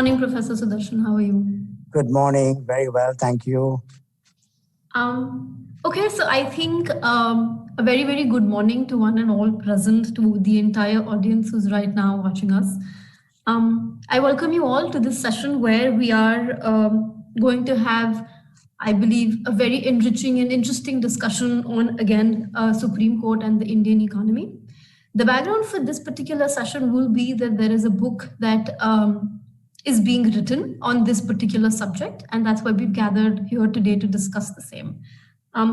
morning, Professor Sudarshan. How are you? Good morning. Very well. Thank you. Okay, so I think a very, very good morning to one and all present, to the entire audience who's right now watching us. I welcome you all to this session where we are going to have, I believe, a very enriching and interesting discussion on, again, Supreme Court and the Indian economy. The background for this particular session will be that there is a book that is being written on this particular subject, and that's why we've gathered here today to discuss the same.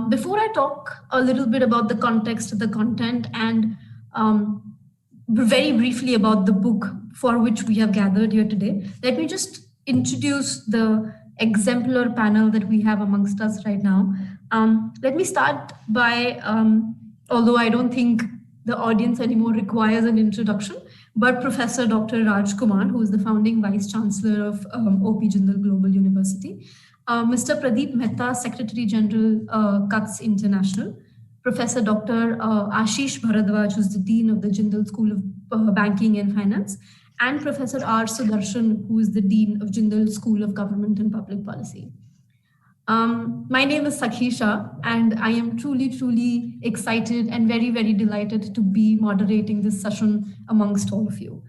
Before I talk a little bit about the context of the content and very briefly about the book for which we have gathered here today, let me just introduce the exemplar panel that we have amongst us right now. Let me start by, although I don't think the audience anymore requires an introduction, but Professor Dr. Raj Kumar, who is the founding Vice Chancellor of OP Jindal Global University, Mr. Pradeep Mehta, Secretary General, CUTS International, Professor Dr. Ashish Bharadwaj, who's the Dean of the Jindal School of Banking and Finance, and Professor R. Sudarshan, who is the Dean of Jindal School of Government and Public Policy. My name is Sakhi Shah, and I am truly excited and very, very delighted to be moderating this session amongst all of you.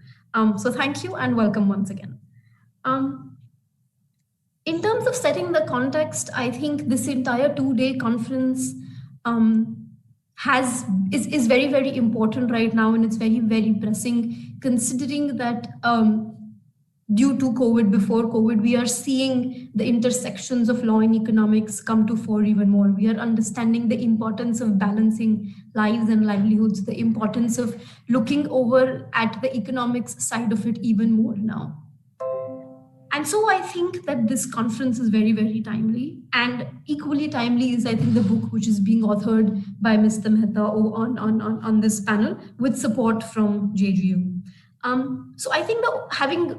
So thank you and welcome once again. In terms of setting the context, I think this entire two-day conference is very, very important right now, and it's very, very pressing, considering that due to COVID, before COVID, we are seeing the intersections of law and economics come to fore even more. We are understanding the importance of balancing lives and livelihoods, the importance of looking over at the economics side of it even more now. And so I think that this conference is very, very timely, and equally timely is, I think, the book which is being authored by Mr. Mehta on this panel with support from JGU. So I think that having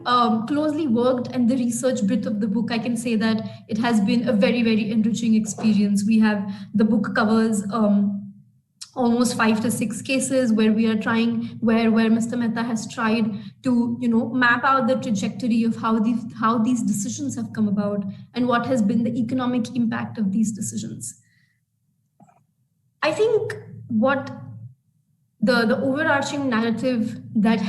closely worked and the research bit of the book, I can say that it has been a very, very enriching experience. We have, the book covers almost 5 to 6 cases where we are trying, where Mr. Mehta has tried to, map out the trajectory of how these decisions have come about and what has been the economic impact of these decisions. I think what the overarching narrative that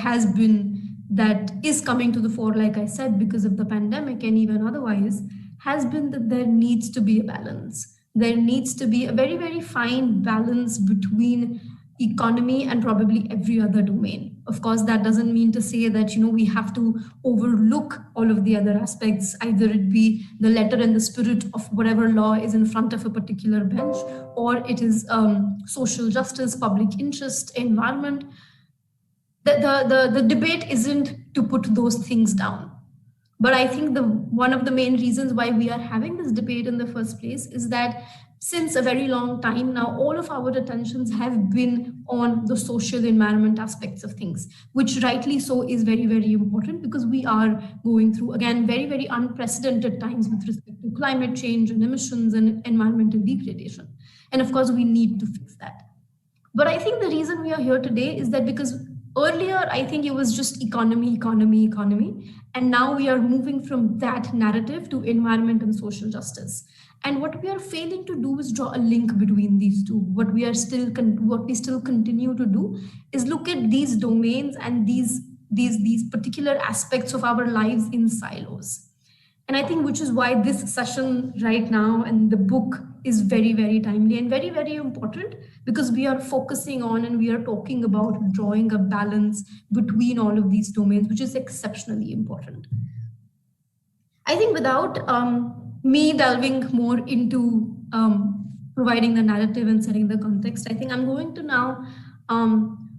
is coming to the fore, like I said, because of the pandemic and even otherwise, has been that there needs to be a balance. There needs to be a very, very fine balance between economy and probably every other domain. Of course, that doesn't mean to say that, we have to overlook all of the other aspects, either it be the letter and the spirit of whatever law is in front of a particular bench, or it is social justice, public interest, environment. The debate isn't to put those things down. But I think one of the main reasons why we are having this debate in the first place is that since a very long time now, all of our attentions have been on the social environment aspects of things, which rightly so is very, very important, because we are going through, again, very, very unprecedented times with respect to climate change and emissions and environmental degradation. And of course, we need to fix that. But I think the reason we are here today is that because earlier, I think it was just economy. And now we are moving from that narrative to environment and social justice. And what we are failing to do is draw a link between these two. What we still continue to do is look at these domains and these particular aspects of our lives in silos. And I think which is why this session right now and the book is very, very timely and very, very important, because we are focusing on and we are talking about drawing a balance between all of these domains, which is exceptionally important. I think without me delving more into providing the narrative and setting the context, I think I'm going to now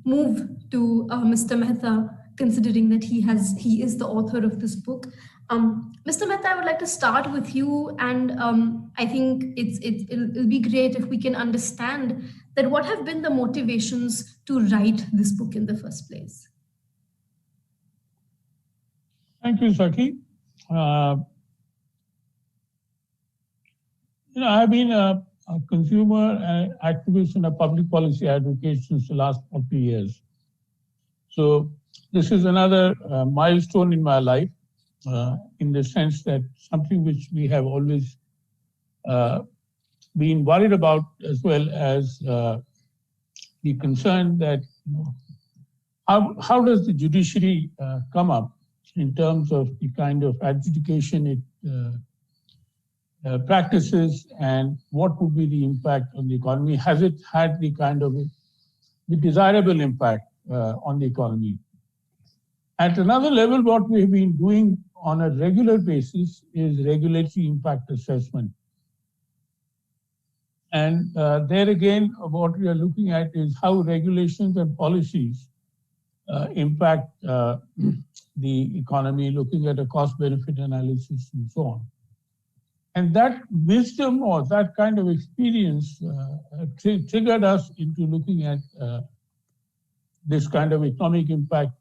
move to Mr. Mehta, considering that he is the author of this book. Mr. Mehta, I would like to start with you, and I think it'll be great if we can understand that what have been the motivations to write this book in the first place. Thank you, Sakhi. I've been a consumer activist and a public policy advocate since the last 40 years. So this is another milestone in my life. in the sense that something which we have always been worried about, as well as the concern that how does the judiciary come up in terms of the kind of adjudication it practices, and what would be the impact on the economy? Has it had the kind of the desirable impact on the economy? At another level, what we have been doing on a regular basis is regulatory impact assessment. And there again, what we are looking at is how regulations and policies impact the economy, looking at a cost-benefit analysis and so on. And that wisdom or that kind of experience triggered us into looking at this kind of economic impact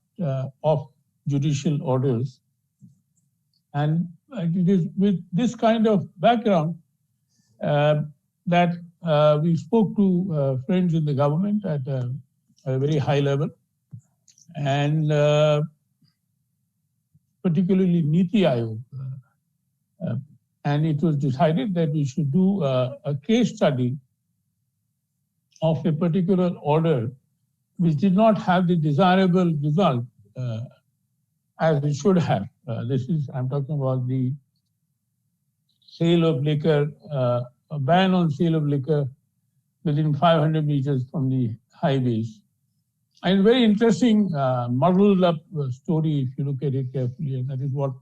of judicial orders. And it is with this kind of background that we spoke to friends in the government at a very high level, and particularly Niti Aayog. And it was decided that we should do a case study of a particular order which did not have the desirable result as it should have. I'm talking about the sale of liquor, a ban on sale of liquor within 500 meters from the highways. And very interesting, muddled up story if you look at it carefully, and that is what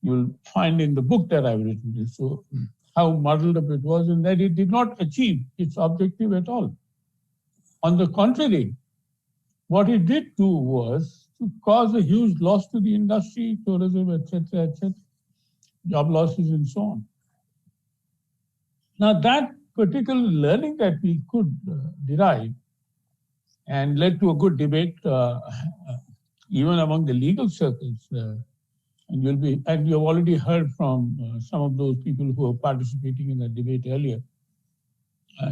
you'll find in the book that I've written. So how muddled up it was, and that it did not achieve its objective at all. On the contrary, what it did do was to cause a huge loss to the industry, tourism, etc., job losses and so on. Now that particular learning that we could derive and led to a good debate even among the legal circles. And you have already heard from some of those people who are participating in the debate earlier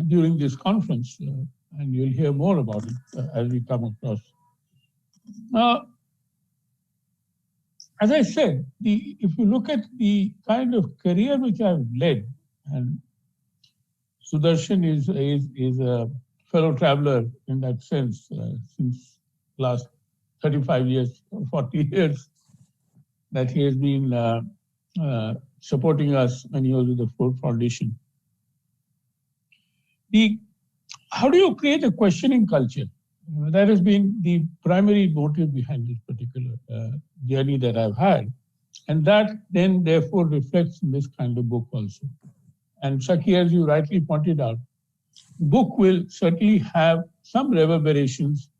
during this conference, and you'll hear more about it as we come across. Now, as I said, if you look at the kind of career which I've led, and Sudarshan is a fellow traveler in that sense since last 35 years, 40 years, that he has been supporting us when he was with the Ford Foundation. How do you create a questioning culture? That has been the primary motive behind this particular journey that I've had. And that then therefore reflects in this kind of book also. And Shaki, as you rightly pointed out, the book will certainly have some reverberations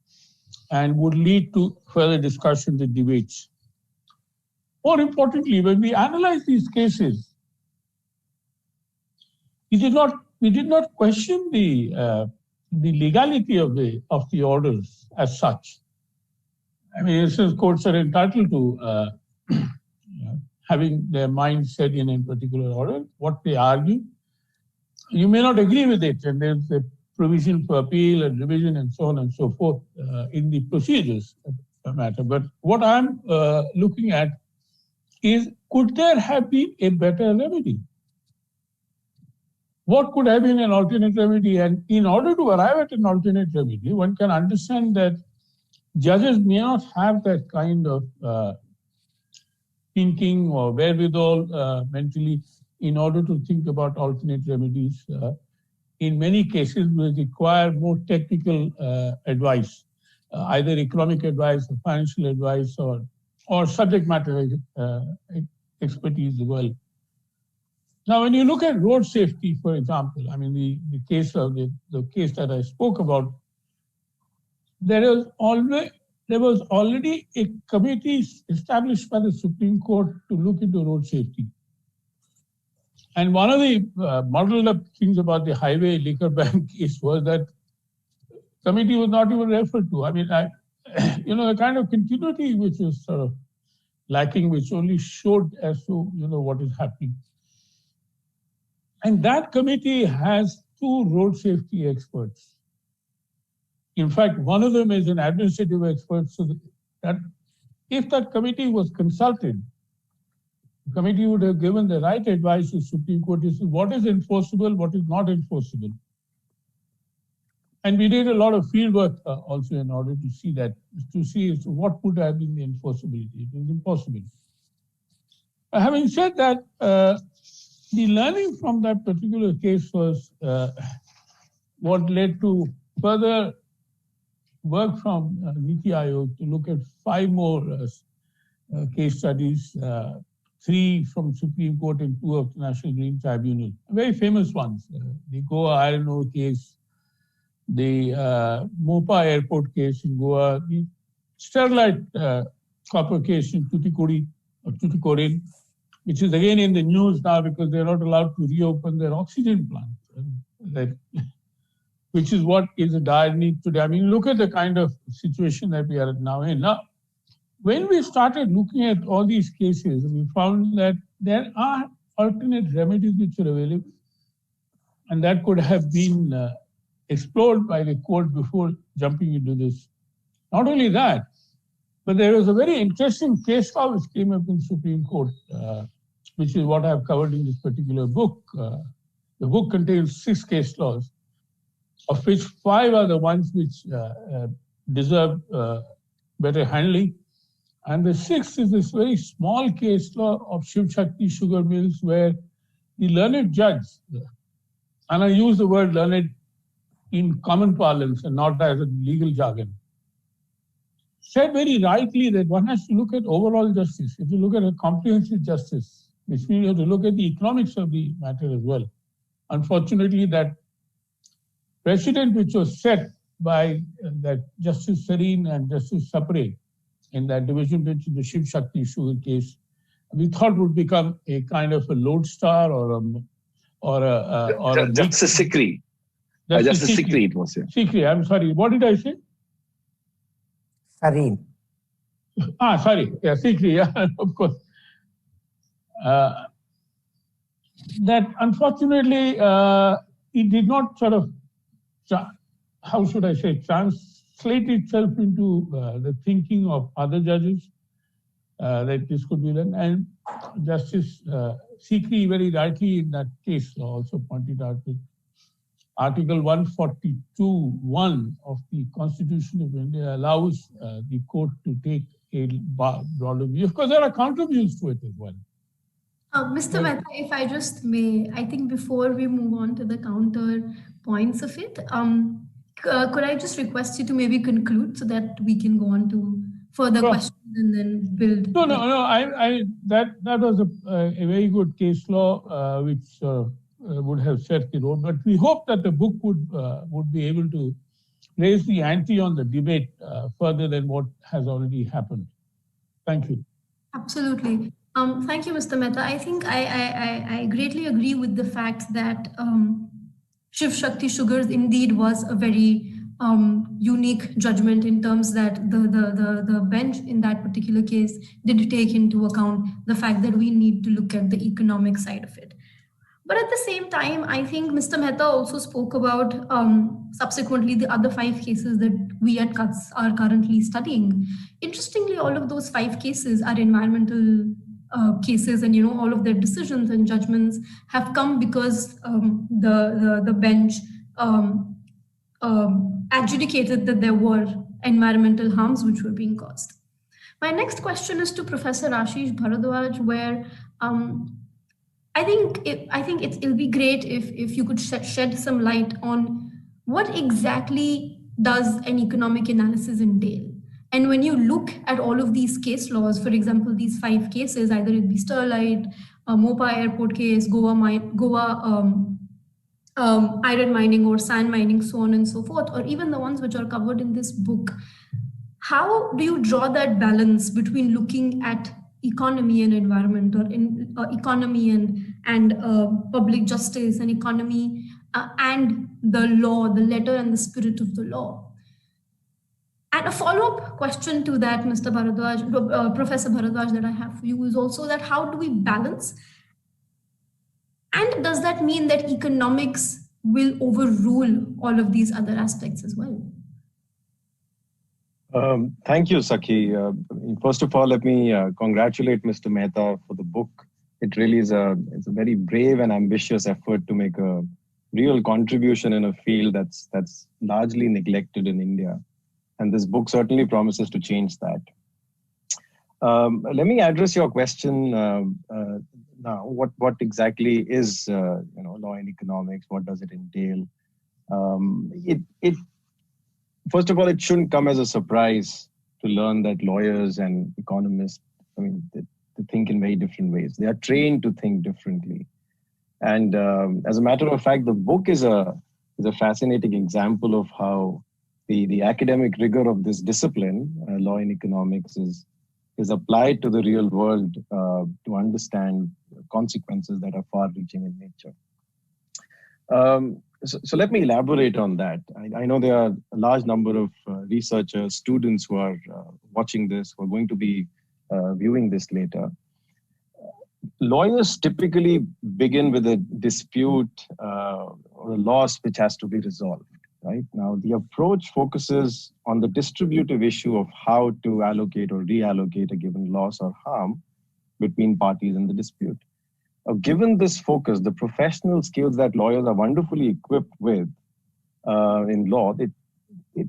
and would lead to further discussions and debates. More importantly, when we analyze these cases, we did not question the legality of the orders as such. I mean, since courts are entitled to having their mind set in a particular order, what they argue, you may not agree with it, and there's a provision for appeal and revision and so on and so forth in the procedures of the matter. But what I'm looking at is, could there have been a better remedy? What could have been an alternate remedy? And in order to arrive at an alternate remedy, one can understand that judges may not have that kind of thinking or wherewithal mentally in order to think about alternate remedies. In many cases, we require more technical advice, either economic advice or financial advice or subject matter expertise as well. Now, when you look at road safety, for example, I mean, the case that I spoke about, there was already a committee established by the Supreme Court to look into road safety. And one of the muddled up things about the highway liquor ban case was that committee was not even referred to. I mean, the kind of continuity which was sort of lacking, which only showed as to, what is happening. And that committee has 2 road safety experts. In fact, one of them is an administrative expert, so that if that committee was consulted, The committee would have given the right advice to Supreme Court as to what is enforceable, what is not enforceable. And we did a lot of field work also in order to see that, to see what would have been the enforceability. It was impossible. Having said that, the learning from that particular case was what led to further work from Niti Aayog to look at 5 more case studies, 3 from Supreme Court and 2 of the National Green Tribunal, very famous ones. The Goa iron ore case, the Mopa airport case in Goa, the Sterlite copper case in Tuticorin, which is again in the news now because they're not allowed to reopen their oxygen plant, which is what is a dire need today. I mean, look at the kind of situation that we are now in. Now, when we started looking at all these cases, we found that there are alternate remedies which are available, and that could have been explored by the court before jumping into this. Not only that, but there was a very interesting case law which came up in Supreme Court, which is what I've covered in this particular book. The book contains 6 case laws, of which 5 are the ones which deserve better handling. And the 6th is this very small case law of Shiv Shakti Sugar Mills, where the learned judge, and I use the word learned in common parlance and not as a legal jargon, said very rightly that one has to look at overall justice. If you look at a comprehensive justice, which means you have to look at the economics of the matter as well. Unfortunately, that precedent which was set by that Justice Sareen and Justice Sapre in that division bench in the Shiv Shakti Sugar case, we thought would become a kind of a lodestar or a Justice Sikri. Justice Sikri it was. Yeah. Sikri, I'm sorry. What did I say? Sareen. Sorry. Yeah, Sikri. Yeah, of course. That unfortunately it did not sort of, how should I say, translate itself into the thinking of other judges that this could be done. And Justice Sikri very rightly in that case also pointed out that Article 142(1) of the Constitution of India allows the court to take a broader view. Of course, there are counter views to it as well. Mr. Mehta, if I just may, I think before we move on to the counter points of it, could I just request you to maybe conclude so that we can go on to further questions and then build? No. That was a very good case law which would have set the road. But we hope that the book would be able to raise the ante on the debate further than what has already happened. Thank you. Absolutely. Thank you, Mr. Mehta. I think I greatly agree with the fact that Shiv Shakti Sugars indeed was a very unique judgment in terms that the bench in that particular case did take into account the fact that we need to look at the economic side of it. But at the same time, I think Mr. Mehta also spoke about subsequently the other 5 cases that we at CUTS are currently studying. Interestingly, all of those 5 cases are environmental cases, and all of their decisions and judgments have come because the bench adjudicated that there were environmental harms which were being caused. My next question is to Professor Ashish Bharadwaj, where I think it'll be great if you could shed some light on what exactly does an economic analysis entail. And when you look at all of these case laws, for example, these 5 cases, either it be Sterlite, Mopa airport case, Goa iron mining or sand mining, so on and so forth, or even the ones which are covered in this book, how do you draw that balance between looking at economy and environment, or in economy and public justice and economy and the law, the letter and the spirit of the law? And a follow-up question to that, Mr. Bharadwaj, Professor Bharadwaj, that I have for you is also that how do we balance? And does that mean that economics will overrule all of these other aspects as well? Thank you, Sakhi. First of all, let me congratulate Mr. Mehta for the book. it really is it's a very brave and ambitious effort to make a real contribution in a field that's largely neglected in India. And this book certainly promises to change that. Let me address your question now. What exactly is law and economics? What does it entail? First of all, it shouldn't come as a surprise to learn that lawyers and economists, they think in very different ways. They are trained to think differently. And as a matter of fact, the book is a fascinating example of how the academic rigor of this discipline, law and economics, is applied to the real world to understand consequences that are far-reaching in nature. So let me elaborate on that. I know there are a large number of researchers, students who are watching this, who are going to be viewing this later. Lawyers typically begin with a dispute or a loss which has to be resolved. Right now, the approach focuses on the distributive issue of how to allocate or reallocate a given loss or harm between parties in the dispute. Given this focus, the professional skills that lawyers are wonderfully equipped with in law, they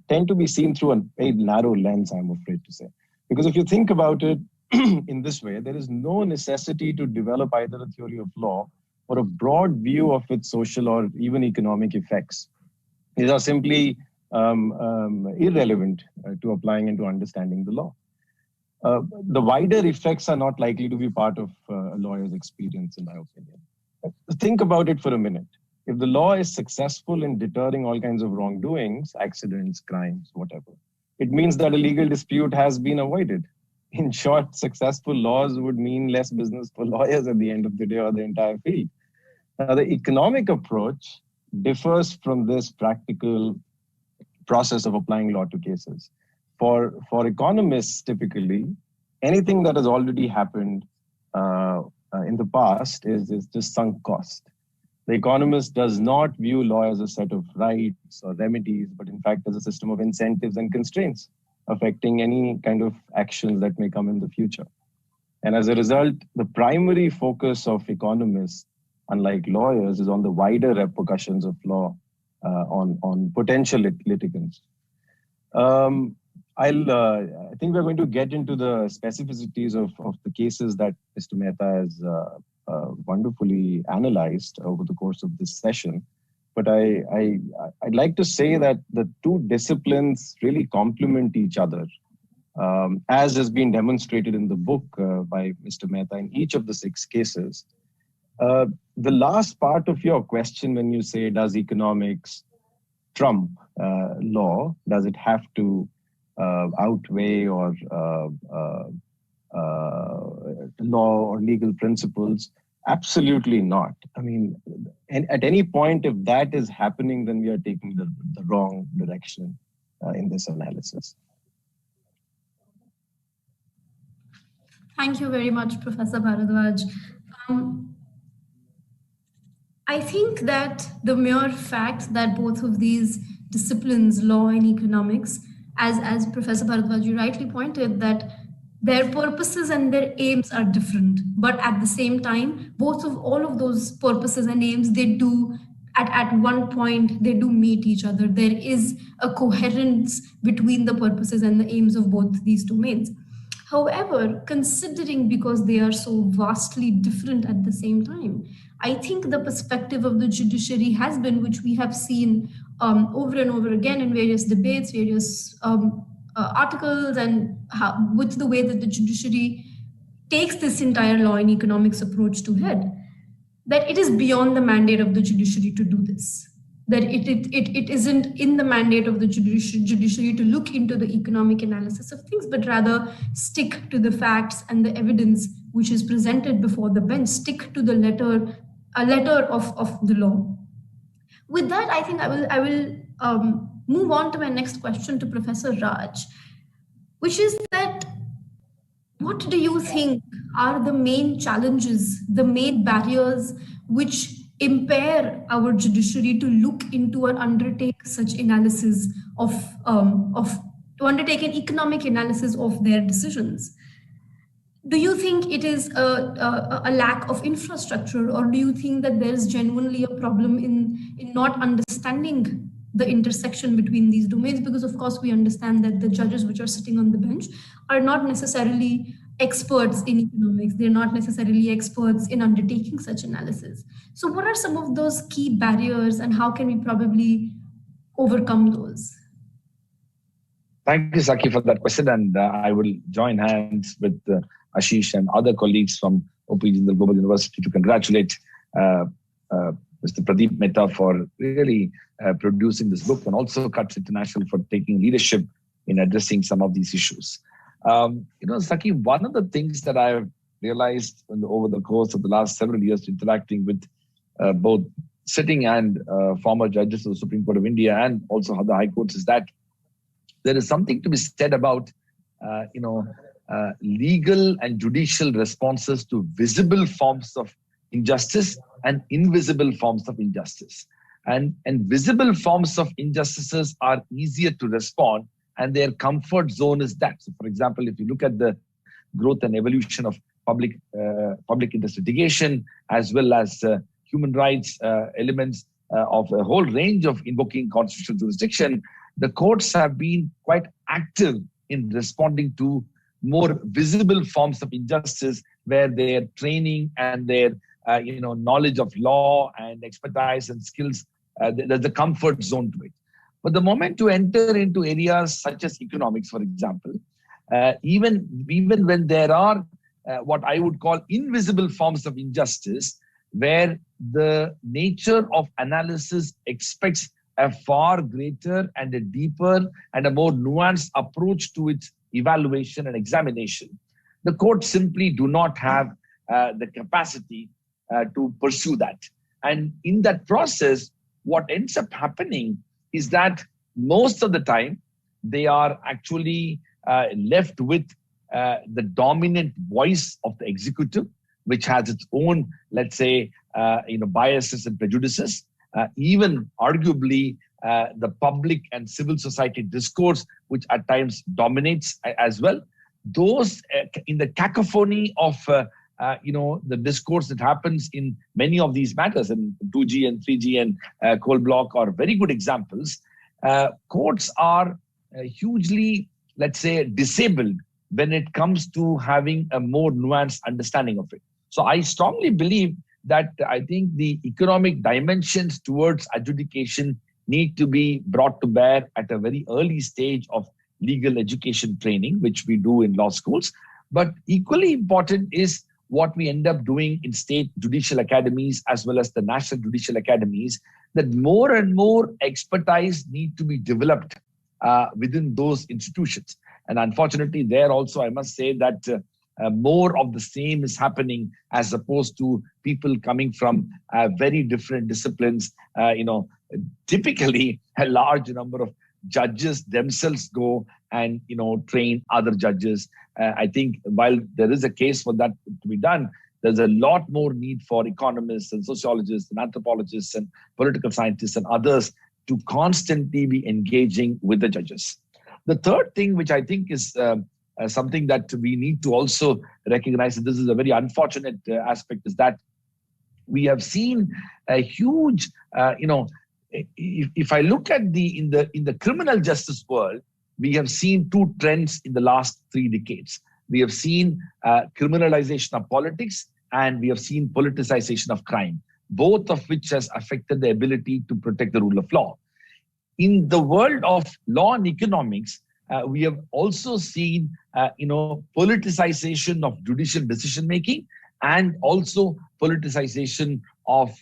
tend to be seen through a very narrow lens, I'm afraid to say. Because if you think about it in this way, there is no necessity to develop either a theory of law or a broad view of its social or even economic effects. These are simply irrelevant to applying and to understanding the law. The wider effects are not likely to be part of a lawyer's experience, in my opinion. Think about it for a minute. If the law is successful in deterring all kinds of wrongdoings, accidents, crimes, whatever, it means that a legal dispute has been avoided. In short, successful laws would mean less business for lawyers at the end of the day or the entire field. Now, the economic approach differs from this practical process of applying law to cases. For economists, typically, anything that has already happened in the past is just sunk cost. The economist does not view law as a set of rights or remedies, but in fact as a system of incentives and constraints affecting any kind of actions that may come in the future. And as a result, the primary focus of economists, unlike lawyers, is on the wider repercussions of law on potential litigants. I think we're going to get into the specificities of the cases that Mr. Mehta has wonderfully analyzed over the course of this session. But I'd like to say that the two disciplines really complement each other, as has been demonstrated in the book by Mr. Mehta in each of the 6 cases. The last part of your question, when you say, does economics trump law? Does it have to outweigh or law or legal principles? Absolutely not. I mean, at any point, if that is happening, then we are taking the wrong direction in this analysis. Thank you very much, Professor Bharadwaj. I think that the mere fact that both of these disciplines, law and economics, as Professor Bharadwaj, you rightly pointed, that their purposes and their aims are different, but at the same time, all of those purposes and aims, they do at one point, they do meet each other. There is a coherence between the purposes and the aims of both these domains. However, considering because they are so vastly different at the same time, I think the perspective of the judiciary has been, which we have seen over and over again in various debates, various articles, and with the way that the judiciary takes this entire law and economics approach to head, that it is beyond the mandate of the judiciary to do this. That it isn't in the mandate of the judiciary to look into the economic analysis of things, but rather stick to the facts and the evidence which is presented before the bench, stick to the letter of the law. With that, I think I will move on to my next question to Professor Raj, which is that what do you think are the main challenges, the main barriers which impair our judiciary to look into and undertake such analysis to undertake an economic analysis of their decisions? Do you think it is a lack of infrastructure, or do you think that there's genuinely a problem in not understanding the intersection between these domains? Because of course we understand that the judges which are sitting on the bench are not necessarily experts in economics. They're not necessarily experts in undertaking such analysis. So what are some of those key barriers, and how can we probably overcome those? Thank you, Saki, for that question. And I will join hands with Ashish and other colleagues from OPG Jindal Global University to congratulate Mr. Pradeep Mehta for really producing this book, and also Cuts International for taking leadership in addressing some of these issues. Saki, one of the things that I've realized over the course of the last several years interacting with both sitting and former judges of the Supreme Court of India and also other high courts is that there is something to be said about, legal and judicial responses to visible forms of injustice and invisible forms of injustice. And visible forms of injustices are easier to respond, and their comfort zone is that. So, for example, if you look at the growth and evolution of public interest litigation, as well as human rights elements of a whole range of invoking constitutional jurisdiction, the courts have been quite active in responding to more visible forms of injustice, where their training and their knowledge of law and expertise and skills, there's a comfort zone to it. But the moment you enter into areas such as economics, for example, even when there are what I would call invisible forms of injustice, where the nature of analysis expects a far greater and a deeper and a more nuanced approach to its evaluation and examination, the courts simply do not have the capacity to pursue that. And in that process, what ends up happening is that most of the time they are actually left with the dominant voice of the executive, which has its own, let's say, biases and prejudices. Even arguably the public and civil society discourse, which at times dominates as well. Those in the cacophony of the discourse that happens in many of these matters, and 2G and 3G and coal block are very good examples. Courts are hugely, let's say, disabled when it comes to having a more nuanced understanding of it. So I strongly believe that I think the economic dimensions towards adjudication need to be brought to bear at a very early stage of legal education training, which we do in law schools. But equally important is what we end up doing in state judicial academies as well as the national judicial academies, that more and more expertise need to be developed within those institutions. And unfortunately, there also, I must say that more of the same is happening, as opposed to people coming from very different disciplines. Typically, a large number of judges themselves go and train other judges. I think while there is a case for that to be done, there's a lot more need for economists and sociologists and anthropologists and political scientists and others to constantly be engaging with the judges. The third thing, which I think is something that we need to also recognize, and this is a very unfortunate aspect, is that we have seen a huge, if I look at in the criminal justice world, we have seen two trends in the last 3 decades. We have seen criminalization of politics, and we have seen politicization of crime, both of which has affected the ability to protect the rule of law. In the world of law and economics, we have also seen, politicization of judicial decision-making, and also politicization of,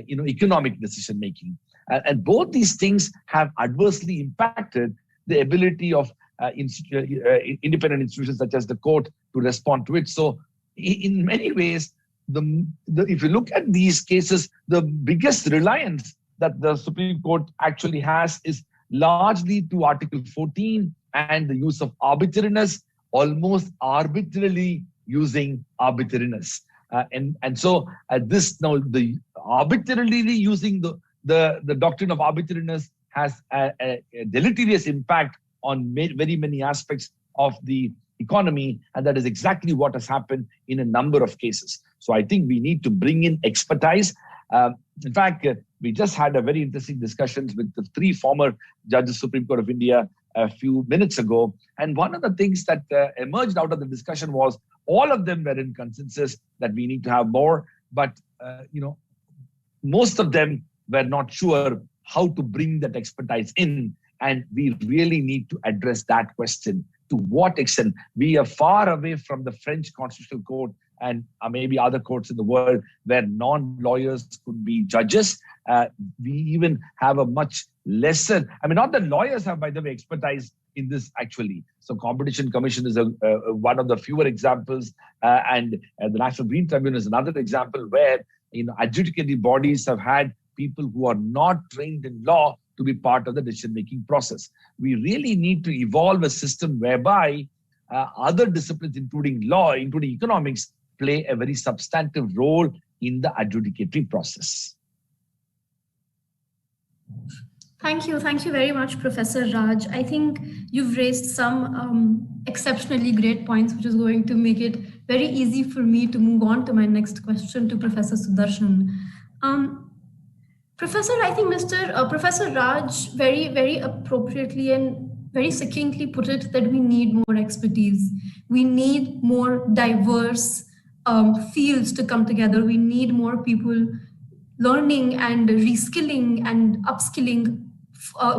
economic decision-making. And both these things have adversely impacted the ability of independent institutions such as the court to respond to it. So in many ways, if you look at these cases, the biggest reliance that the Supreme Court actually has is largely to Article 14 and the use of arbitrariness, almost arbitrarily using arbitrariness. And so this now, the arbitrarily using the doctrine of arbitrariness has a deleterious impact on very many aspects of the economy, and that is exactly what has happened in a number of cases. So I think we need to bring in expertise. In fact, we just had a very interesting discussions with the 3 former judges, Supreme Court of India, a few minutes ago. And one of the things that emerged out of the discussion was all of them were in consensus that we need to have more, but most of them were not sure how to bring that expertise in. And we really need to address that question. To what extent? We are far away from the French Constitutional Court and maybe other courts in the world where non-lawyers could be judges. We even have a much lesser, not that lawyers have, by the way, expertise in this actually. So Competition Commission is one of the fewer examples, and the National Green Tribunal is another example where adjudicatory bodies have had people who are not trained in law to be part of the decision-making process. We really need to evolve a system whereby other disciplines, including law, including economics, play a very substantive role in the adjudicatory process. Thank you. Thank you very much, Professor Raj. I think you've raised some exceptionally great points, which is going to make it very easy for me to move on to my next question to Professor Sudarshan. Professor, I think Professor Raj very, very appropriately and very succinctly put it that we need more expertise. We need more diverse fields to come together. We need more people learning and reskilling and upskilling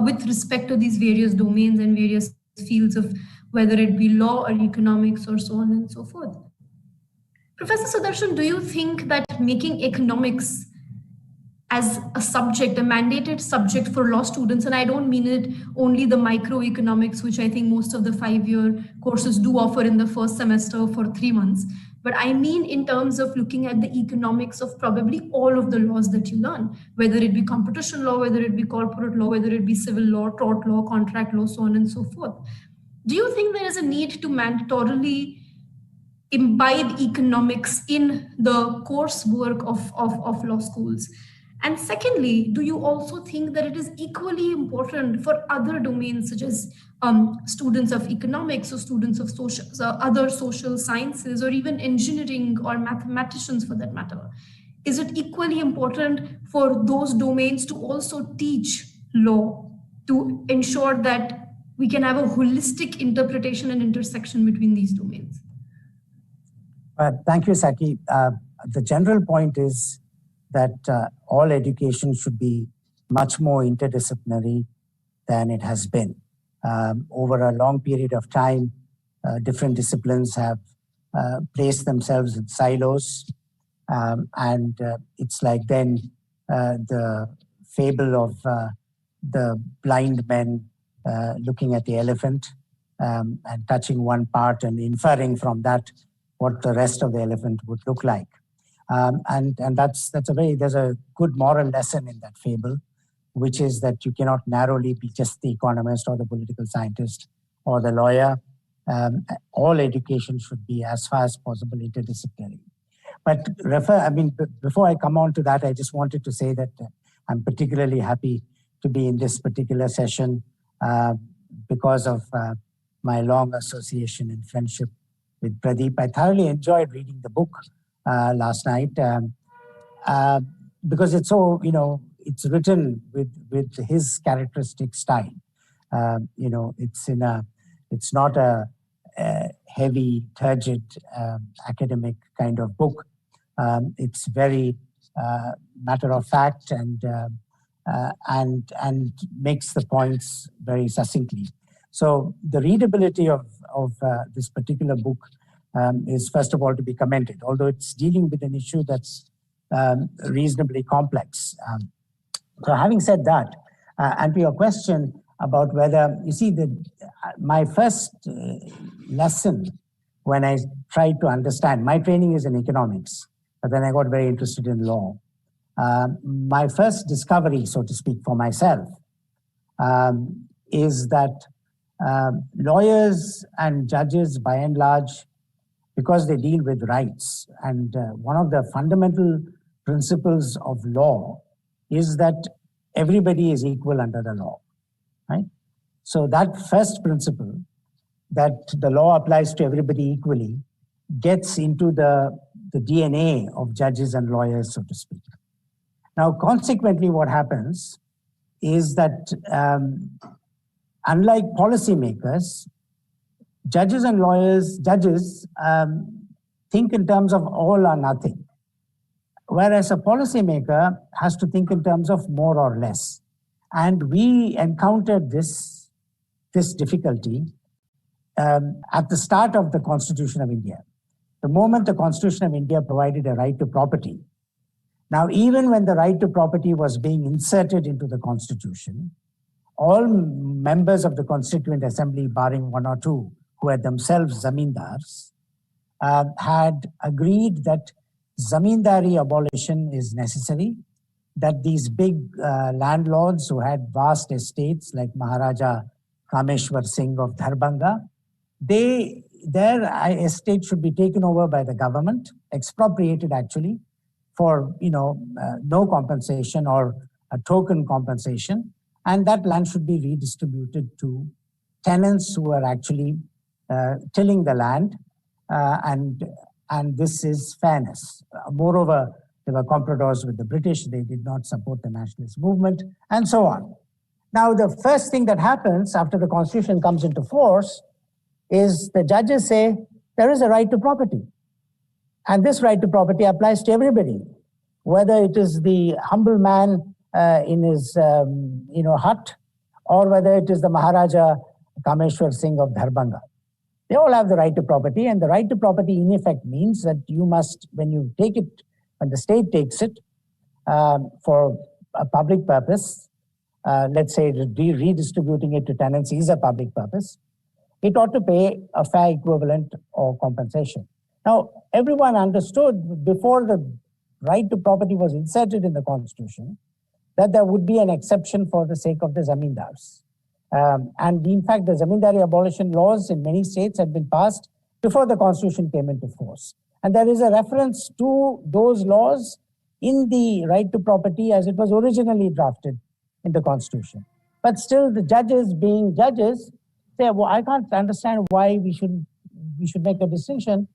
with respect to these various domains and various fields of whether it be law or economics or so on and so forth. Professor Sudarshan, do you think that making economics as a subject, a mandated subject for law students, and I don't mean it only the microeconomics, which I think most of the 5-year courses do offer in the first semester for 3 months, but I mean in terms of looking at the economics of probably all of the laws that you learn, whether it be competition law, whether it be corporate law, whether it be civil law, tort law, contract law, so on and so forth. Do you think there is a need to mandatorily imbibe economics in the coursework of law schools? And secondly, do you also think that it is equally important for other domains such as students of economics or students of other social sciences or even engineering or mathematicians for that matter? Is it equally important for those domains to also teach law to ensure that we can have a holistic interpretation and intersection between these domains? Thank you, Saki. The general point is that all education should be much more interdisciplinary than it has been. Over a long period of time, different disciplines have placed themselves in silos. And it's like then the fable of the blind men looking at the elephant and touching one part and inferring from that what the rest of the elephant would look like. And there's a good moral lesson in that fable, which is that you cannot narrowly be just the economist or the political scientist or the lawyer. All education should be, as far as possible, interdisciplinary. But before I come on to that, I just wanted to say that I'm particularly happy to be in this particular session because of my long association and friendship with Pradeep. I thoroughly enjoyed reading the book last night because it's so, it's written with his characteristic style. It's not a heavy, turgid academic kind of book. It's very matter of fact and makes the points very succinctly. So the readability of this particular book is first of all to be commended, although it's dealing with an issue that's reasonably complex. So having said that, and to your question about whether, you see, my first lesson when I tried to understand, my training is in economics, but then I got very interested in law. My first discovery, so to speak, for myself, is that lawyers and judges, by and large, because they deal with rights, and one of the fundamental principles of law is that everybody is equal under the law, right? So that first principle that the law applies to everybody equally gets into the DNA of judges and lawyers, so to speak. Now, consequently, what happens is that unlike policymakers, judges think in terms of all or nothing, whereas a policymaker has to think in terms of more or less. And we encountered this difficulty at the start of the Constitution of India. The moment the Constitution of India provided a right to property. Now, even when the right to property was being inserted into the Constitution, all members of the Constituent Assembly, barring one or two, who were themselves zamindars, had agreed that zamindari abolition is necessary, that these big landlords who had vast estates like Maharaja Kameshwar Singh of Dharbhanga, their estate should be taken over by the government, expropriated actually, for no compensation or a token compensation, and that land should be redistributed to tenants who are actually tilling the land, and this is fairness. Moreover, there were compradors with the British; they did not support the nationalist movement, and so on. Now, the first thing that happens after the Constitution comes into force is the judges say there is a right to property. And this right to property applies to everybody, whether it is the humble man in his hut, or whether it is the Maharaja Kameshwar Singh of Dharbhanga. They all have the right to property, and the right to property in effect means that you must, when the state takes it for a public purpose, let's say redistributing it to tenants is a public purpose, it ought to pay a fair equivalent or compensation. Now, everyone understood before the right to property was inserted in the Constitution that there would be an exception for the sake of the zamindars. And in fact, the zamindari abolition laws in many states had been passed before the Constitution came into force. And there is a reference to those laws in the right to property as it was originally drafted in the Constitution. But still, the judges, being judges, say, well, I can't understand why we should make a distinction.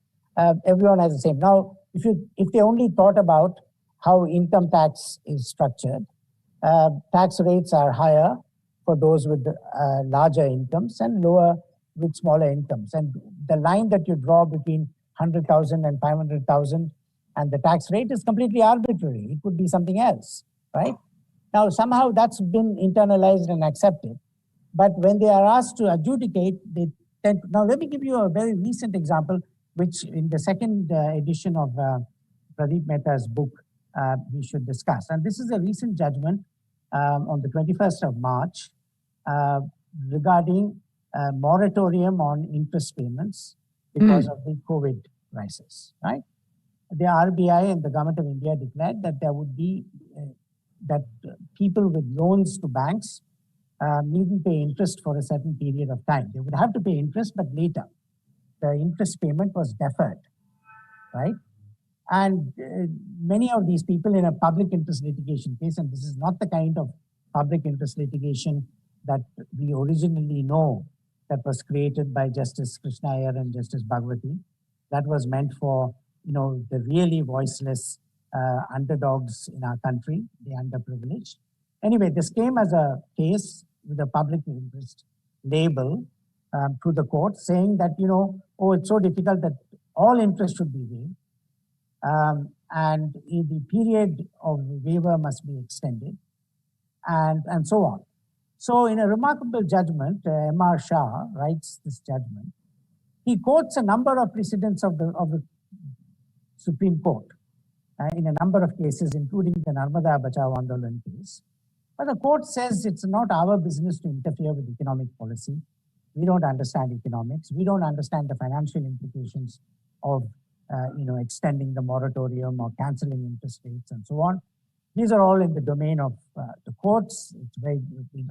Everyone has the same. Now, if they only thought about how income tax is structured, tax rates are higher for those with larger incomes and lower with smaller incomes. And the line that you draw between 100,000 and 500,000 and the tax rate is completely arbitrary. It could be something else, right? Now, somehow that's been internalized and accepted. But when they are asked to adjudicate, they tend to. Now, let me give you a very recent example, which in the second edition of Pradeep Mehta's book, we should discuss. And this is a recent judgment on the 21st of March regarding a moratorium on interest payments because of the COVID crisis, right? The RBI and the government of India declared that there would be, that people with loans to banks needn't pay interest for a certain period of time. They would have to pay interest, but later. The interest payment was deferred, right? And many of these people in a public interest litigation case, and this is not the kind of public interest litigation that we originally know that was created by Justice Krishna Iyer and Justice Bhagwati. That was meant for, the really voiceless underdogs in our country, the underprivileged. Anyway, this came as a case with a public interest label to the court saying that, it's so difficult that all interest should be waived. And the period of waiver must be extended, and so on. So in a remarkable judgment, M.R. Shah writes this judgment. He quotes a number of precedents of the Supreme Court in a number of cases, including the Narmada Bachao Andolan case. But the court says it's not our business to interfere with economic policy. We don't understand economics. We don't understand the financial implications of extending the moratorium or canceling interest rates and so on. These are all in the domain of the courts,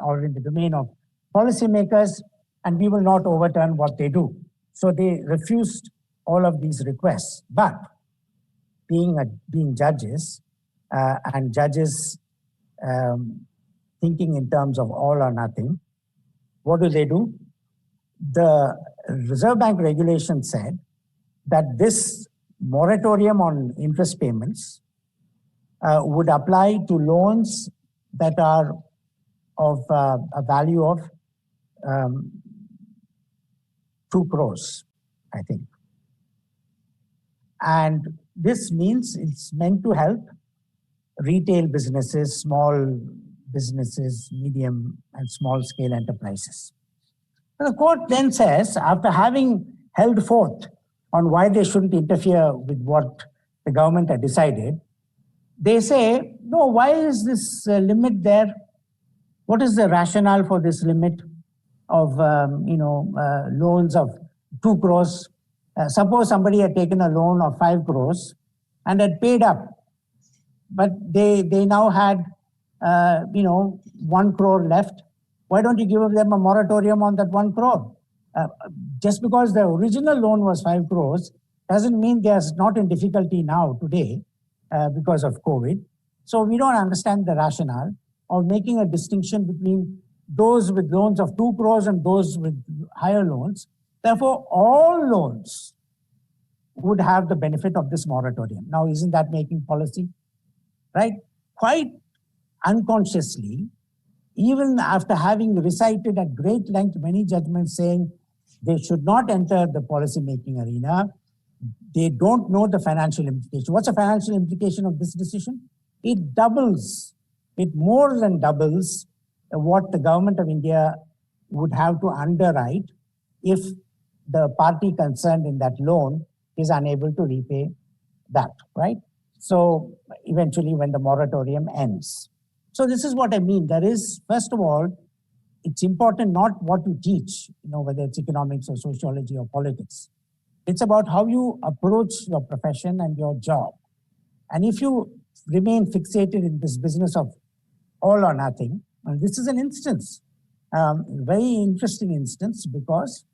or in the domain of policymakers, and we will not overturn what they do. So they refused all of these requests. But being judges, and judges thinking in terms of all or nothing, what do? The Reserve Bank regulation said that this moratorium on interest payments would apply to loans that are of a value of 2 crores, I think. And this means it's meant to help retail businesses, small businesses, medium and small scale enterprises. And the court then says, after having held forth on why they shouldn't interfere with what the government had decided, they say, no, why is this limit there? What is the rationale for this limit of loans of 2 crores? Suppose somebody had taken a loan of 5 crores and had paid up, but they now had 1 crore left. Why don't you give them a moratorium on that 1 crore? Just because the original loan was 5 crores doesn't mean they're not in difficulty now today because of COVID. So we don't understand the rationale of making a distinction between those with loans of 2 crores and those with higher loans. Therefore, all loans would have the benefit of this moratorium. Now, isn't that making policy? Right? Quite unconsciously, even after having recited at great length many judgments saying they should not enter the policy-making arena, they don't know the financial implication. What's the financial implication of this decision? It more than doubles what the government of India would have to underwrite if the party concerned in that loan is unable to repay that, right? So eventually when the moratorium ends. So this is what I mean. There is, first of all, it's important not what you teach, whether it's economics or sociology or politics. It's about how you approach your profession and your job. And if you remain fixated in this business of all or nothing, and this is an instance, very interesting instance, because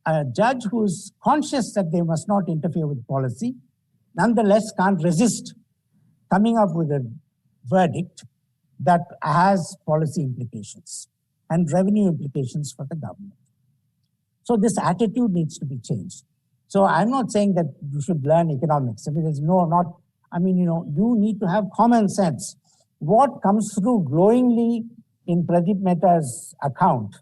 a judge who's conscious that they must not interfere with policy, nonetheless can't resist coming up with a verdict that has policy implications and revenue implications for the government. So this attitude needs to be changed. So I'm not saying that you should learn economics. I mean, you need to have common sense. What comes through glowingly in Pradeep Mehta's account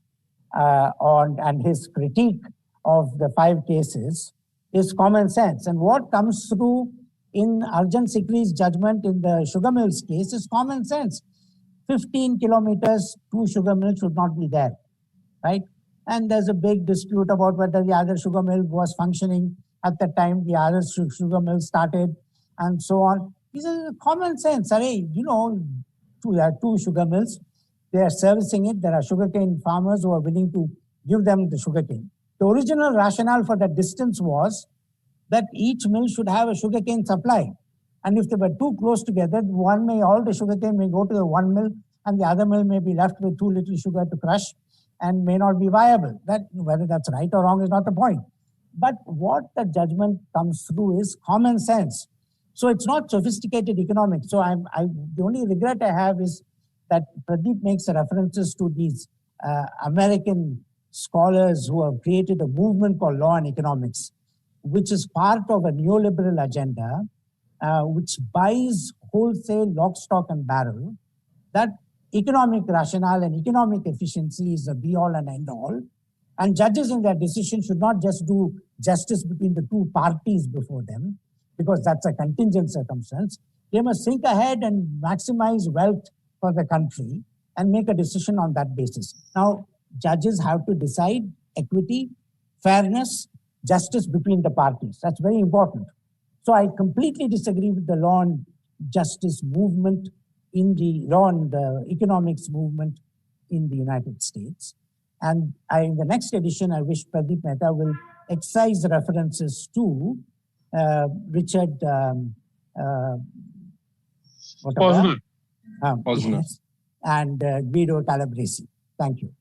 and his critique of the 5 cases is common sense. And what comes through in Arjun Sikri's judgment in the sugar mills case is common sense. 15 kilometers, 2 sugar mills should not be there, right? And there's a big dispute about whether the other sugar mill was functioning at the time the other sugar mill started and so on. This is common sense. There are 2 sugar mills. They are servicing it. There are sugarcane farmers who are willing to give them the sugarcane. The original rationale for that distance was that each mill should have a sugarcane supply. And if they were too close together, all the sugarcane may go to the one mill and the other mill may be left with too little sugar to crush and may not be viable. Whether that's right or wrong is not the point. But what the judgment comes through is common sense. So it's not sophisticated economics. So the only regret I have is that Pradeep makes references to these American scholars who have created a movement called Law and Economics, which is part of a neoliberal agenda, which buys wholesale lock, stock and barrel, that economic rationale and economic efficiency is the be all and end all. And judges in their decision should not just do justice between the 2 parties before them, because that's a contingent circumstance. They must think ahead and maximize wealth for the country and make a decision on that basis. Now, judges have to decide equity, fairness, justice between the parties. That's very important. So I completely disagree with the law and justice movement in the law and the economics movement in the United States. And in the next edition, I wish Pradeep Mehta will excise references to Richard Posner. And Guido Calabresi. Thank you.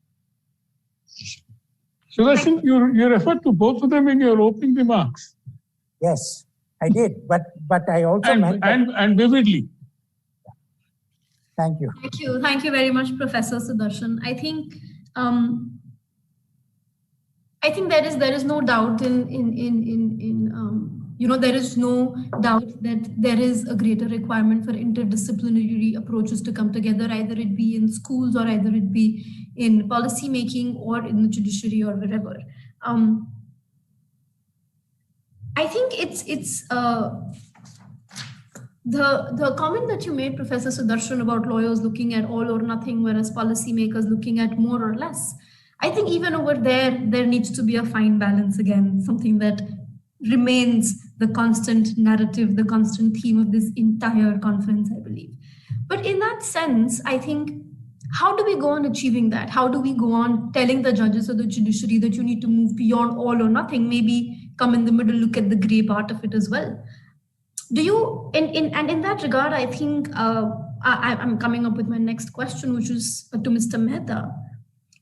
Sudarshan, you referred to both of them in your opening remarks. Yes, I did, but I also meant and vividly. Thank you. Thank you very much, Professor Sudarshan. I think I think there is no doubt there is no doubt that there is a greater requirement for interdisciplinary approaches to come together, either it be in schools or either it be in policy making or in the judiciary or wherever. I think it's the comment that you made, Professor Sudarshan, about lawyers looking at all or nothing, whereas policymakers looking at more or less. I think even over there needs to be a fine balance again, something that remains the constant narrative, the constant theme of this entire conference, I believe. But in that sense, I think, how do we go on achieving that? How do we go on telling the judges or the judiciary that you need to move beyond all or nothing, maybe come in the middle, look at the gray part of it as well? Do you, and in that regard, I think I'm coming up with my next question, which is to Mr. Mehta.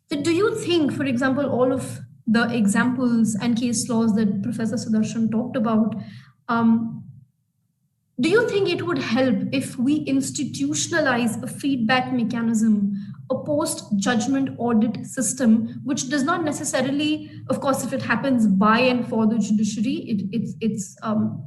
Do you think, for example, all of the examples and case laws that Professor Sudarshan talked about, do you think it would help if we institutionalize a feedback mechanism, a post-judgment audit system, which does not necessarily, of course, if it happens by and for the judiciary, it's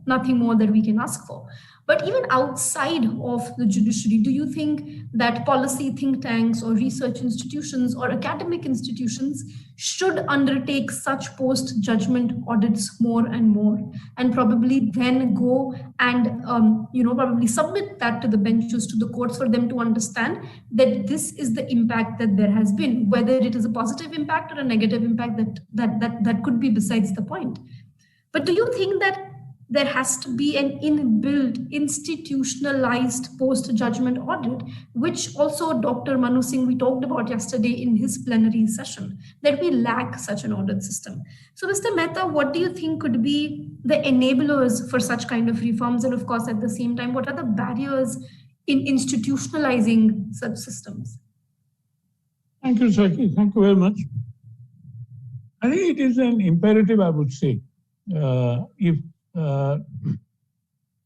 nothing more that we can ask for. But even outside of the judiciary, do you think that policy think tanks or research institutions or academic institutions should undertake such post-judgment audits more and more, and probably then go and probably submit that to the benches, to the courts, for them to understand that this is the impact that there has been, whether it is a positive impact or a negative impact, that could be besides the point. But do you think that there has to be an inbuilt, institutionalized post-judgment audit, which also Dr. Manu Singh, we talked about yesterday in his plenary session, that we lack such an audit system. So Mr. Mehta, what do you think could be the enablers for such kind of reforms? And of course, at the same time, what are the barriers in institutionalizing such systems? Thank you, Saki. Thank you very much. I think it is an imperative, I would say, if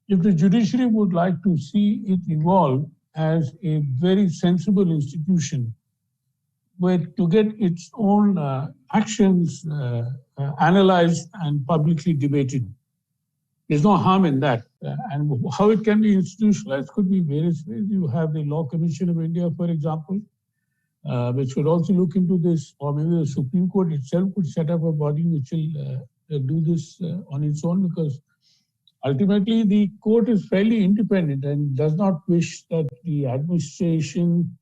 the judiciary would like to see it evolve as a very sensible institution, where to get its own actions analyzed and publicly debated. There's no harm in that. And how it can be institutionalized could be various ways. You have the Law Commission of India, for example, which should also look into this, or maybe the Supreme Court itself could set up a body which will do this on its own, because ultimately the court is fairly independent and does not wish that the administration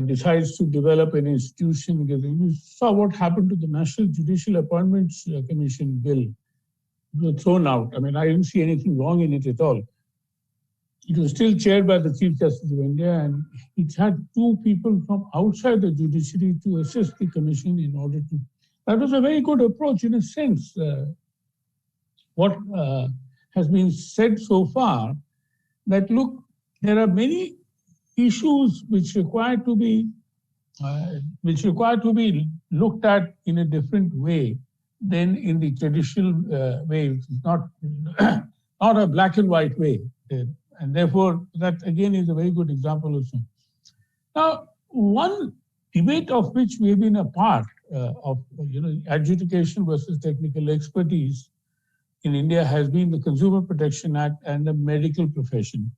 decides to develop an institution. Because you saw what happened to the National Judicial Appointments Commission bill. It was thrown out. I mean, I didn't see anything wrong in it at all. It was still chaired by the Chief Justice of India, and it had two people from outside the judiciary to assist the commission in order to. That was a very good approach in a sense. What has been said so far, that look, there are many issues which require to be looked at in a different way than in the traditional way. It's not a black and white way, and therefore that again is a very good example also. Now, one debate of which we have been a part of, adjudication versus technical expertise in India has been the Consumer Protection Act and the medical profession.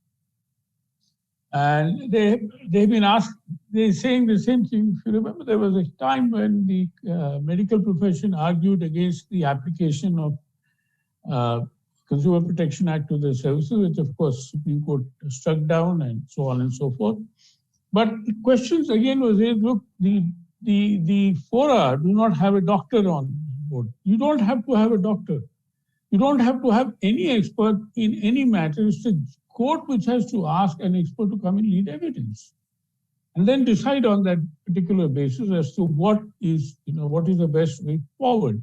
And they've been asked, they're saying the same thing. If you remember, there was a time when the medical profession argued against the application of Consumer Protection Act to the services, which of course Supreme Court struck down and so on and so forth. But the questions again was, look, the fora do not have a doctor on board. You don't have to have a doctor. You don't have to have any expert in any matter. It's the court which has to ask an expert to come and lead evidence, and then decide on that particular basis as to what is the best way forward.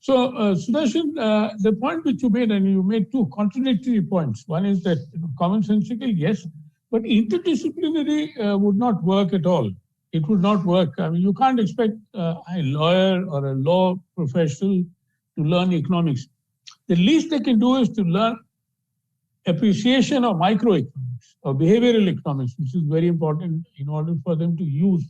So, Sudarshan, the point which you made, and you made two contradictory points. One is that commonsensical, yes, but interdisciplinary would not work at all. It would not work. I mean, you can't expect a lawyer or a law professional to learn economics. The least they can do is to learn appreciation of microeconomics or behavioral economics, which is very important in order for them to use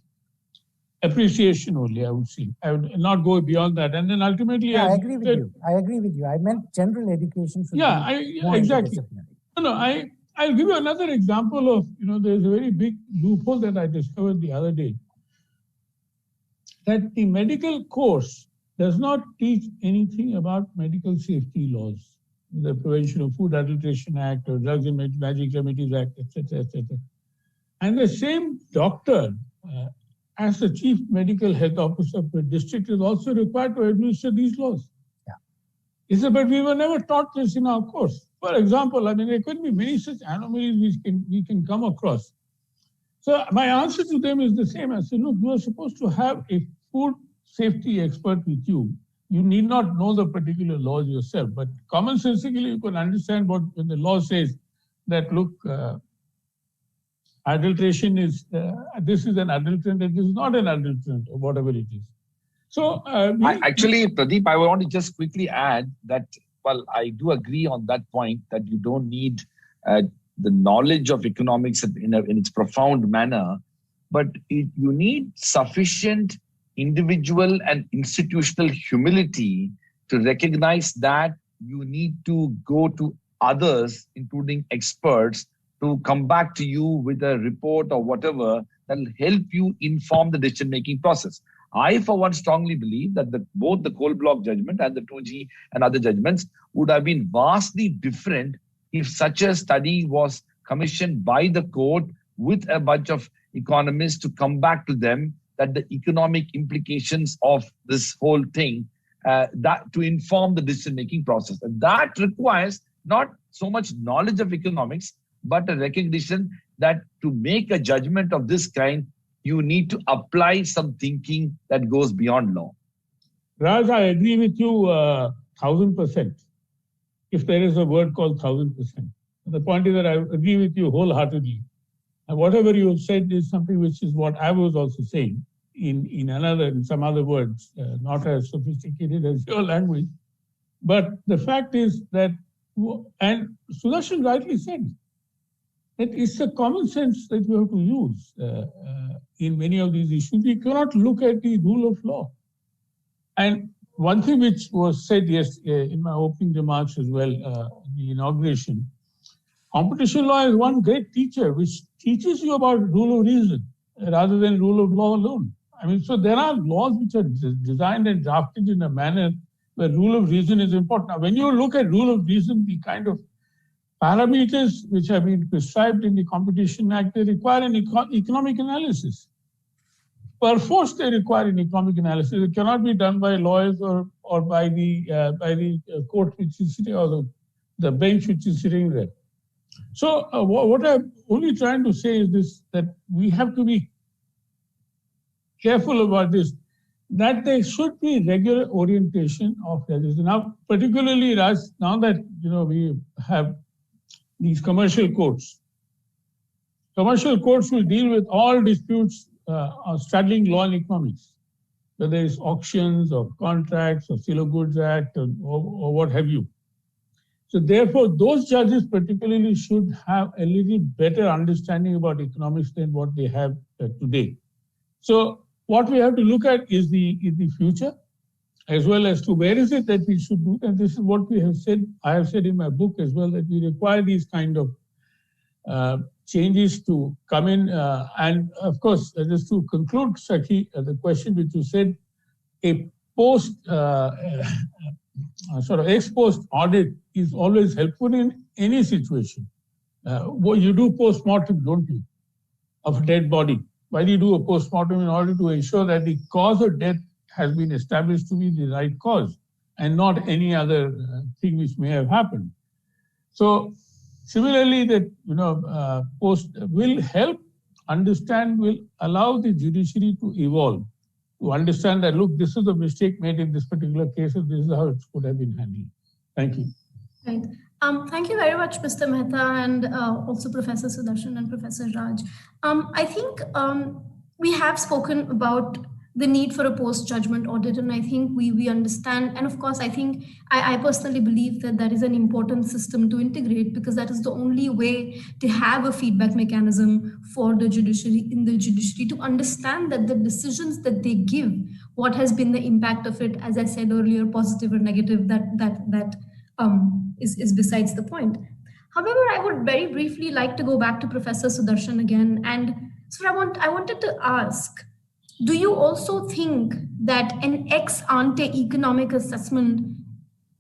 appreciation only, I would say. I would not go beyond that. And then ultimately, I agree with you. I agree with you. I meant general education should be more exactly. interdisciplinary. No, I'll give you another example of, there's a very big loophole that I discovered the other day. That the medical course does not teach anything about medical safety laws, the Prevention of Food Adulteration Act or Drugs and Magic Remedies Act, etc., etc. And the same doctor, as the chief medical health officer per district, is also required to administer these laws. Yeah. But we were never taught this in our course. For example, there could be many such anomalies we can come across. So my answer to them is the same. I say, look, you are supposed to have a food safety expert with you. You need not know the particular laws yourself, but commonsensically you can understand when the law says that, look, adulteration is, this is an adulterant and this is not an adulterant, or whatever it is. So actually, Pradeep, I want to just quickly add that, well, I do agree on that point that you don't need the knowledge of economics in its profound manner, but you need sufficient individual and institutional humility to recognize that you need to go to others, including experts, to come back to you with a report or whatever that will help you inform the decision-making process. I, for one, strongly believe that both the coal block judgment and the 2G and other judgments would have been vastly different if such a study was commissioned by the court with a bunch of economists to come back to them that the economic implications of this whole thing, that to inform the decision-making process. And that requires not so much knowledge of economics, but a recognition that to make a judgment of this kind, you need to apply some thinking that goes beyond law. Raj, I agree with you 1000%, if there is a word called 1000%. The point is that I agree with you wholeheartedly. And whatever you have said is something which is what I was also saying in some other words, not as sophisticated as your language. But the fact is that, and Sudarshan rightly said, that it's a common sense that you have to use in many of these issues. We cannot look at the rule of law. And one thing which was said in my opening remarks as well, the inauguration, competition law is one great teacher which teaches you about rule of reason rather than rule of law alone. So there are laws which are designed and drafted in a manner where rule of reason is important. Now, when you look at rule of reason, the kind of parameters which have been prescribed in the Competition Act, they require an economic analysis. Perforce, they require an economic analysis. It cannot be done by lawyers or by the court which is sitting, or the bench which is sitting there. So what I'm only trying to say is this, that we have to be careful about this, that there should be regular orientation of judges. Now, particularly, Raj, now that we have these commercial courts. Commercial courts will deal with all disputes straddling law and economics, whether it's auctions or contracts or Sale of Goods Act or what have you. So therefore, those judges particularly should have a little better understanding about economics than what they have today. So what we have to look at is the future, as well as to where is it that we should do. And this is what we have said, I have said in my book as well, that we require these kind of changes to come in. And of course, just to conclude, Sakhi, the question which you said, a ex-post audit is always helpful in any situation. You do post-mortem, don't you, of a dead body? Why do you do a post-mortem? In order to ensure that the cause of death has been established to be the right cause and not any other thing which may have happened. So similarly, that post will help understand, will allow the judiciary to evolve, to understand that, look, this is a mistake made in this particular case, and this is how it could have been handled. Thank you. Right. Thank you very much, Mr. Mehta, and also Professor Sudarshan and Professor Raj. I think we have spoken about the need for a post-judgment audit. And I think we understand. And of course, I think I personally believe that that is an important system to integrate, because that is the only way to have a feedback mechanism for the judiciary, in the judiciary, to understand that the decisions that they give, what has been the impact of it, as I said earlier, positive or negative, that is besides the point. However, I would very briefly like to go back to Professor Sudarshan again. And so I wanted to ask, do you also think that an ex ante economic assessment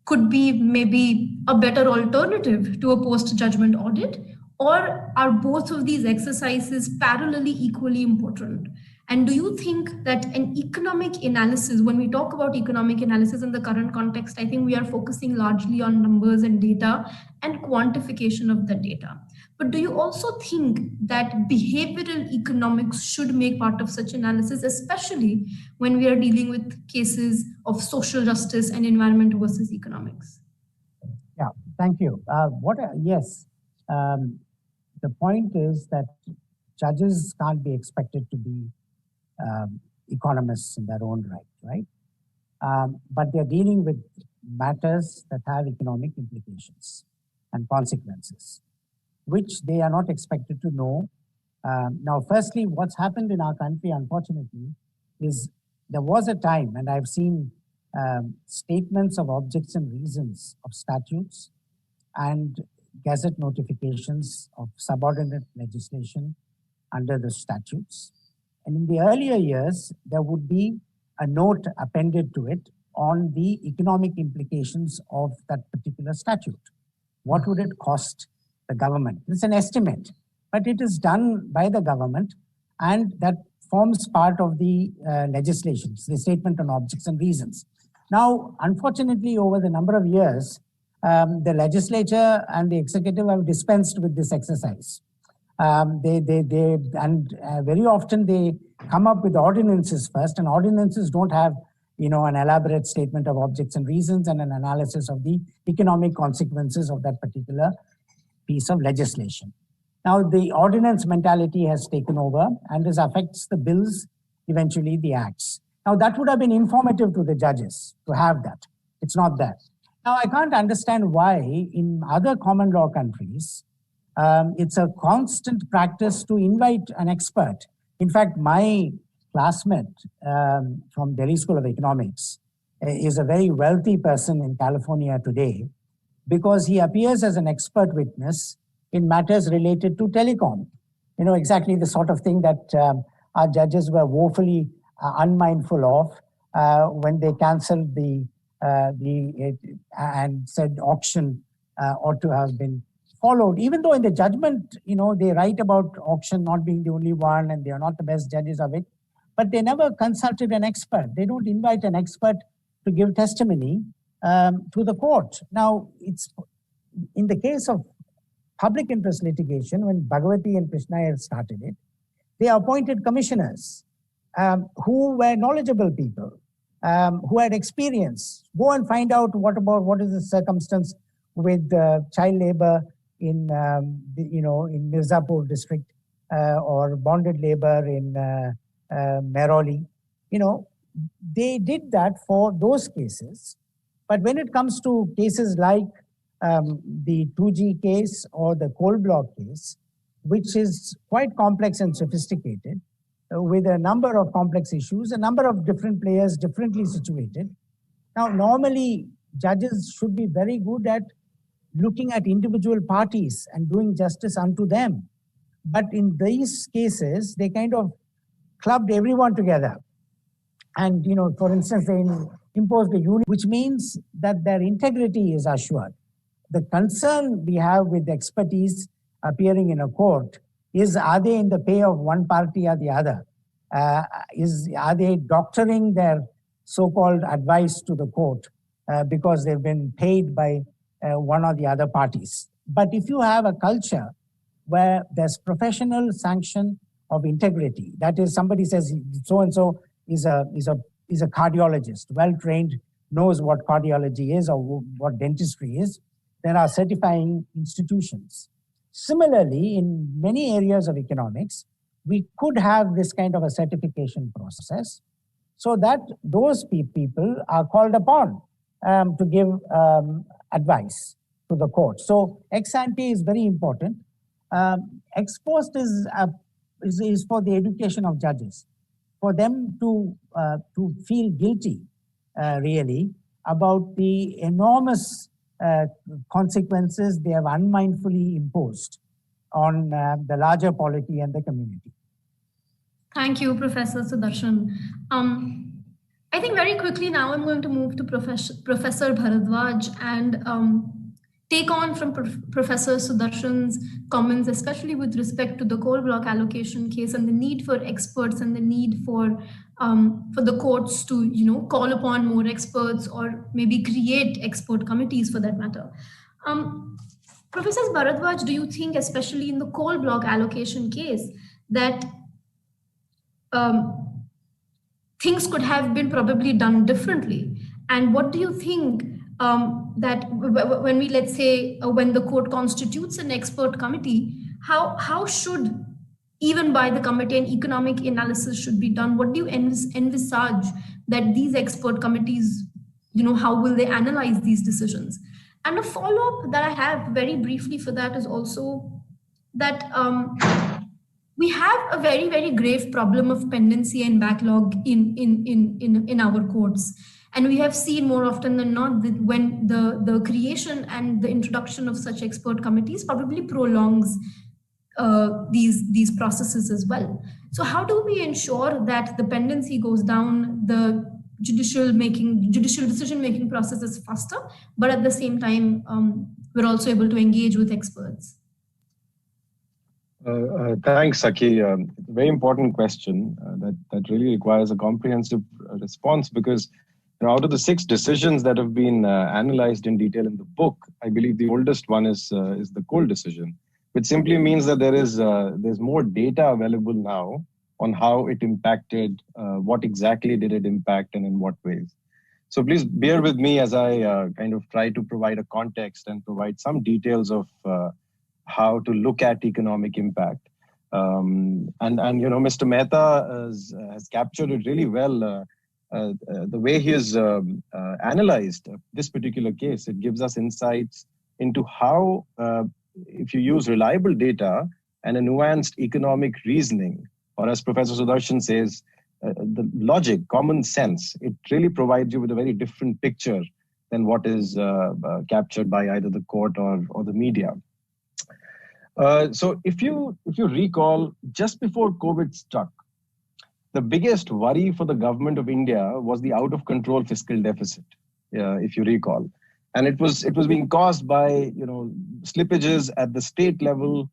could be maybe a better alternative to a post-judgment audit? Or are both of these exercises parallelly equally important? And do you think that an economic analysis, when we talk about economic analysis in the current context, I think we are focusing largely on numbers and data and quantification of the data. But do you also think that behavioral economics should make part of such analysis, especially when we are dealing with cases of social justice and environment versus economics? Yeah, thank you. Yes, the point is that judges can't be expected to be economists in their own right? But they're dealing with matters that have economic implications and consequences, which they are not expected to know. Now, firstly, what's happened in our country, unfortunately, is there was a time, and I've seen statements of objects and reasons of statutes and gazette notifications of subordinate legislation under the statutes. And in the earlier years, there would be a note appended to it on the economic implications of that particular statute. What would it cost the government? It's an estimate, but it is done by the government, and that forms part of the legislation, the statement on objects and reasons. Now, unfortunately, over the number of years, the legislature and the executive have dispensed with this exercise. Very often they come up with ordinances first, and ordinances don't have, an elaborate statement of objects and reasons and an analysis of the economic consequences of that particular piece of legislation. Now, the ordinance mentality has taken over, and this affects the bills, eventually the acts. Now, that would have been informative to the judges to have that. It's not that. Now, I can't understand why in other common law countries, it's a constant practice to invite an expert. In fact, my classmate from Delhi School of Economics is a very wealthy person in California today, because he appears as an expert witness in matters related to telecom. Exactly the sort of thing that our judges were woefully unmindful of when they canceled and said auction ought to have been followed. Even though in the judgment, they write about auction not being the only one and they are not the best judges of it, but they never consulted an expert. They don't invite an expert to give testimony to the court. Now, it's in the case of public interest litigation, when Bhagwati and Krishna had started it, they appointed commissioners who were knowledgeable people, who had experience. Go and find out what is the circumstance with child labor in in Mirzapur district or bonded labor in Mehrauli. They did that for those cases. But when it comes to cases like the 2G case or the coal block case, which is quite complex and sophisticated, with a number of complex issues, a number of different players differently situated. Now, normally, judges should be very good at looking at individual parties and doing justice unto them. But in these cases, they kind of clubbed everyone together. And, for instance, they imposed a unit, which means that their integrity is assured. The concern we have with expertise appearing in a court is, are they in the pay of one party or the other? Are they doctoring their so-called advice to the court because they've been paid by one or the other parties? But if you have a culture where there's professional sanction of integrity, that is, somebody says so-and-so is a cardiologist, well-trained, knows what cardiology is or what dentistry is, there are certifying institutions. Similarly, in many areas of economics, we could have this kind of a certification process so that those people are called upon to give advice to the court. So ex ante is very important. Ex post is for the education of judges, for them to feel guilty, really, about the enormous consequences they have unmindfully imposed on the larger polity and the community. Thank you, Professor Sudarshan. I think very quickly now I'm going to move to Professor Bharadwaj and take on from Professor Sudarshan's comments, especially with respect to the coal block allocation case and the need for experts and the need for the courts to, call upon more experts or maybe create expert committees for that matter. Professor Bharadwaj, do you think, especially in the coal block allocation case, that things could have been probably done differently? And what do you think that when we, let's say, when the court constitutes an expert committee, how should, even by the committee, an economic analysis should be done? What do you envisage that these expert committees, how will they analyze these decisions? And a follow-up that I have very briefly for that is also that we have a very, very grave problem of pendency and backlog in our courts. And we have seen more often than not that when the creation and the introduction of such expert committees probably prolongs these processes as well. So how do we ensure that the pendency goes down, the judicial decision-making process is faster, but at the same time, we're also able to engage with experts? Thanks, Saki. Very important question that really requires a comprehensive response, because out of the 6 decisions that have been analyzed in detail in the book, I believe the oldest one is the coal decision, which simply means that there's more data available now on how it impacted, what exactly did it impact, and in what ways. So please bear with me as I kind of try to provide a context and provide some details of how to look at economic impact. And Mr. Mehta has captured it really well. The way he has analyzed this particular case, it gives us insights into how, if you use reliable data and a nuanced economic reasoning, or as Professor Sudarshan says, the logic, common sense, it really provides you with a very different picture than what is captured by either the court or the media. So if you recall, just before COVID struck, the biggest worry for the government of India was the out of control fiscal deficit, if you recall. And it was being caused by slippages at the state level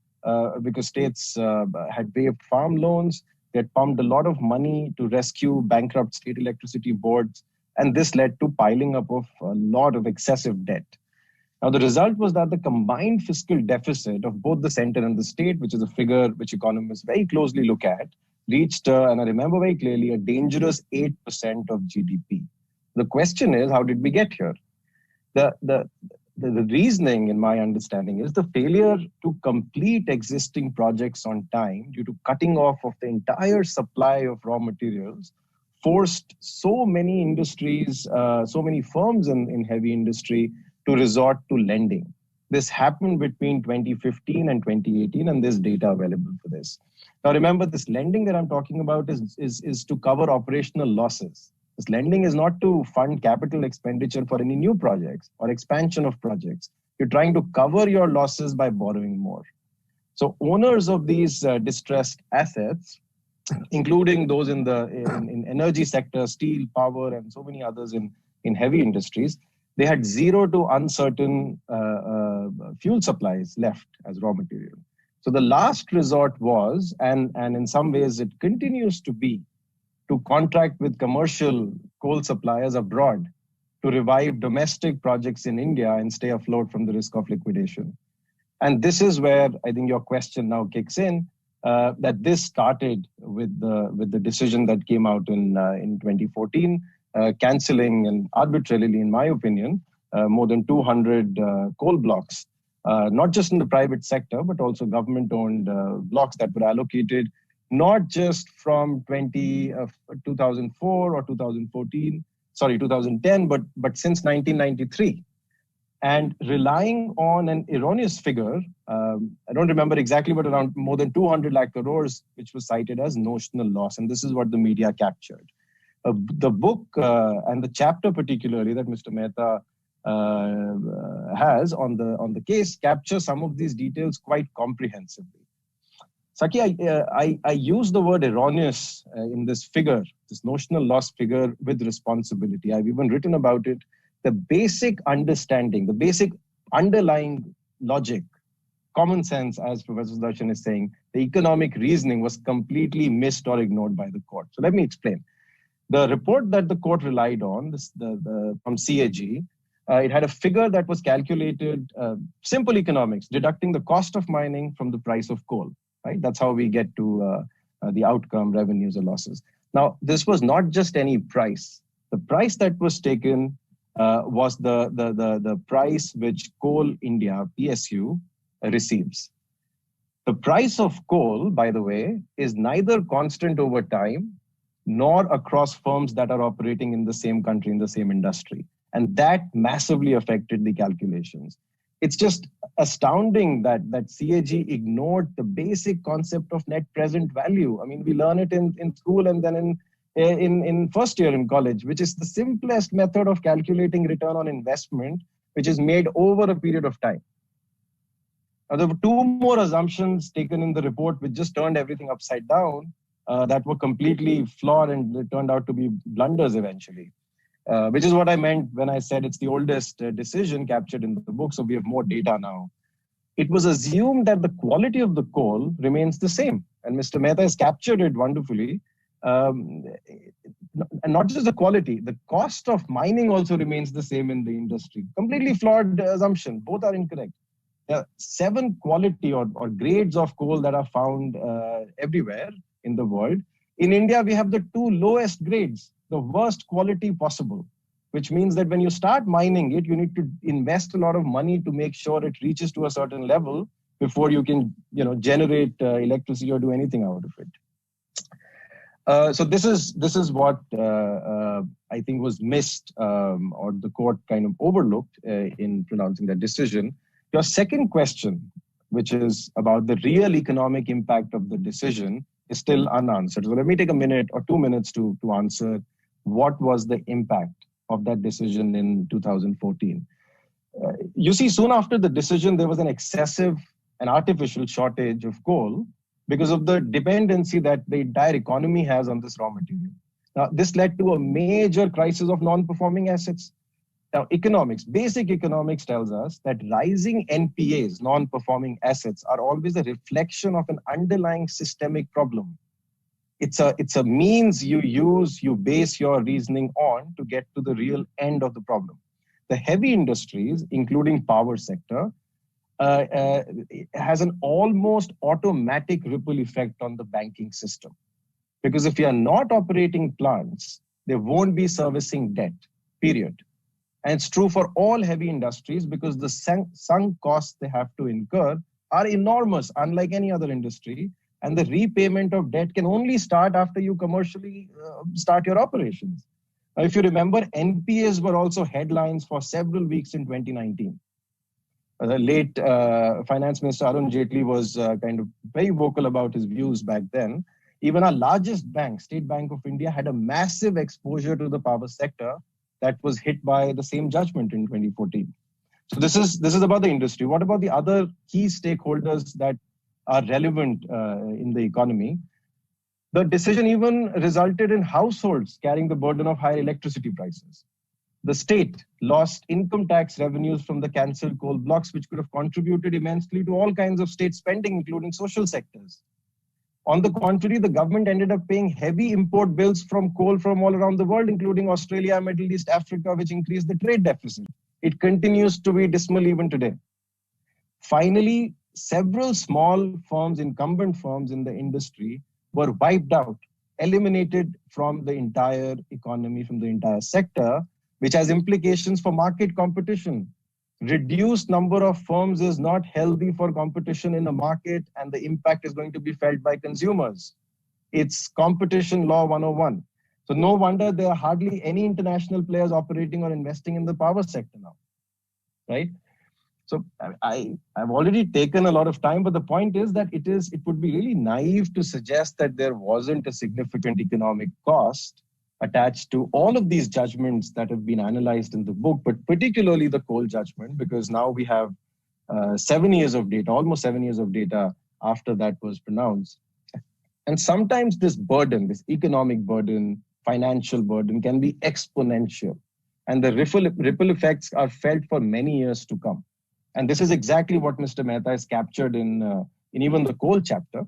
because states had waived farm loans. They had pumped a lot of money to rescue bankrupt state electricity boards. And this led to piling up of a lot of excessive debt. Now, the result was that the combined fiscal deficit of both the center and the state, which is a figure which economists very closely look at, reached, and I remember very clearly, a dangerous 8% of GDP. The question is, how did we get here? The reasoning, in my understanding, is the failure to complete existing projects on time due to cutting off of the entire supply of raw materials forced so many industries, so many firms in heavy industry to resort to lending. This happened between 2015 and 2018, and there's data available for this. Now, remember, this lending that I'm talking about is to cover operational losses. This lending is not to fund capital expenditure for any new projects or expansion of projects. You're trying to cover your losses by borrowing more. So owners of these distressed assets, including those in energy sector, steel, power, and so many others in heavy industries, they had zero to uncertain fuel supplies left as raw material. So the last resort was, and in some ways it continues to be, to contract with commercial coal suppliers abroad to revive domestic projects in India and stay afloat from the risk of liquidation. And this is where I think your question now kicks in, that this started with the decision that came out in 2014, cancelling and arbitrarily, in my opinion, more than 200 coal blocks, not just in the private sector, but also government-owned blocks that were allocated not just from 2004 or 2010, but since 1993. And relying on an erroneous figure, I don't remember exactly, but around more than 200 lakh crores, which was cited as notional loss. And this is what the media captured. The book and the chapter particularly that Mr. Mehta has on the case capture some of these details quite comprehensively. Saki, I use the word erroneous in this figure, this notional loss figure with responsibility. I've even written about it. The basic understanding, the basic underlying logic, common sense, as Professor Sudarshan is saying, the economic reasoning was completely missed or ignored by the court. So let me explain. The report that the court relied on, from CAG, it had a figure that was calculated, simple economics, deducting the cost of mining from the price of coal. Right? That's how we get to the outcome, revenues or losses. Now, this was not just any price. The price that was taken was the price which Coal India, PSU, receives. The price of coal, by the way, is neither constant over time nor across firms that are operating in the same country, in the same industry. And that massively affected the calculations. It's just astounding that CAG ignored the basic concept of net present value. I mean, we learn it in school and then in first year in college, which is the simplest method of calculating return on investment, which is made over a period of time. Now, there were two more assumptions taken in the report, which just turned everything upside down, that were completely flawed and they turned out to be blunders eventually. Which is what I meant when I said it's the oldest decision captured in the book, so we have more data now. It was assumed that the quality of the coal remains the same, and Mr. Mehta has captured it wonderfully. And not just the quality, the cost of mining also remains the same in the industry. Completely flawed assumption, both are incorrect. There are 7 quality or grades of coal that are found everywhere in the world. In India, we have the 2 lowest grades, the worst quality possible, which means that when you start mining it, you need to invest a lot of money to make sure it reaches to a certain level before you can, generate electricity or do anything out of it. So this is what I think was missed or the court kind of overlooked in pronouncing that decision. Your second question, which is about the real economic impact of the decision, is still unanswered. So let me take a minute or 2 minutes to answer what was the impact of that decision in 2014. You see, soon after the decision, there was an excessive and artificial shortage of coal because of the dependency that the entire economy has on this raw material. Now, this led to a major crisis of non-performing assets. Now, basic economics tells us that rising NPAs, non-performing assets, are always a reflection of an underlying systemic problem. It's a means you use, you base your reasoning on to get to the real end of the problem. The heavy industries, including power sector, has an almost automatic ripple effect on the banking system. Because if you are not operating plants, they won't be servicing debt, period. And it's true for all heavy industries because the sunk costs they have to incur are enormous, unlike any other industry. And the repayment of debt can only start after you commercially start your operations. Now, if you remember, NPAs were also headlines for several weeks in 2019. The late Finance Minister Arun Jaitley was kind of very vocal about his views back then. Even our largest bank, State Bank of India, had a massive exposure to the power sector that was hit by the same judgment in 2014. So this is about the industry. What about the other key stakeholders that are relevant in the economy? The decision even resulted in households carrying the burden of higher electricity prices. The state lost income tax revenues from the cancelled coal blocks, which could have contributed immensely to all kinds of state spending, including social sectors. On the contrary, the government ended up paying heavy import bills from coal from all around the world, including Australia, Middle East, Africa, which increased the trade deficit. It continues to be dismal even today. Finally, several small firms, incumbent firms in the industry, were wiped out, eliminated from the entire economy, from the entire sector, which has implications for market competition. Reduced number of firms is not healthy for competition in a market, and the impact is going to be felt by consumers. It's competition law 101. So no wonder there are hardly any international players operating or investing in the power sector now, right? So I've already taken a lot of time, but the point is that it would be really naive to suggest that there wasn't a significant economic cost attached to all of these judgments that have been analyzed in the book, but particularly the coal judgment, because now we have 7 years of data, almost 7 years of data after that was pronounced. And sometimes this burden, this economic burden, financial burden can be exponential. And the ripple effects are felt for many years to come. And this is exactly what Mr. Mehta has captured in even the coal chapter.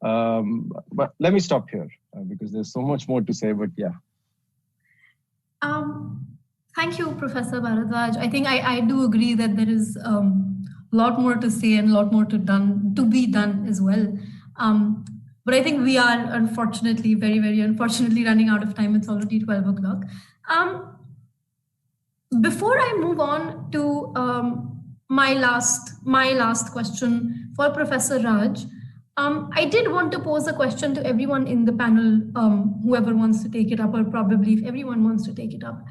But let me stop here because there's so much more to say, but yeah. Thank you, Professor Bharadwaj. I think I do agree that there is a lot more to say and a lot more to be done as well. But I think we are unfortunately, very, very unfortunately running out of time. It's already 12 o'clock. Before I move on to my last question for Professor Raj, I did want to pose a question to everyone in the panel, whoever wants to take it up, or probably if everyone wants to take it up,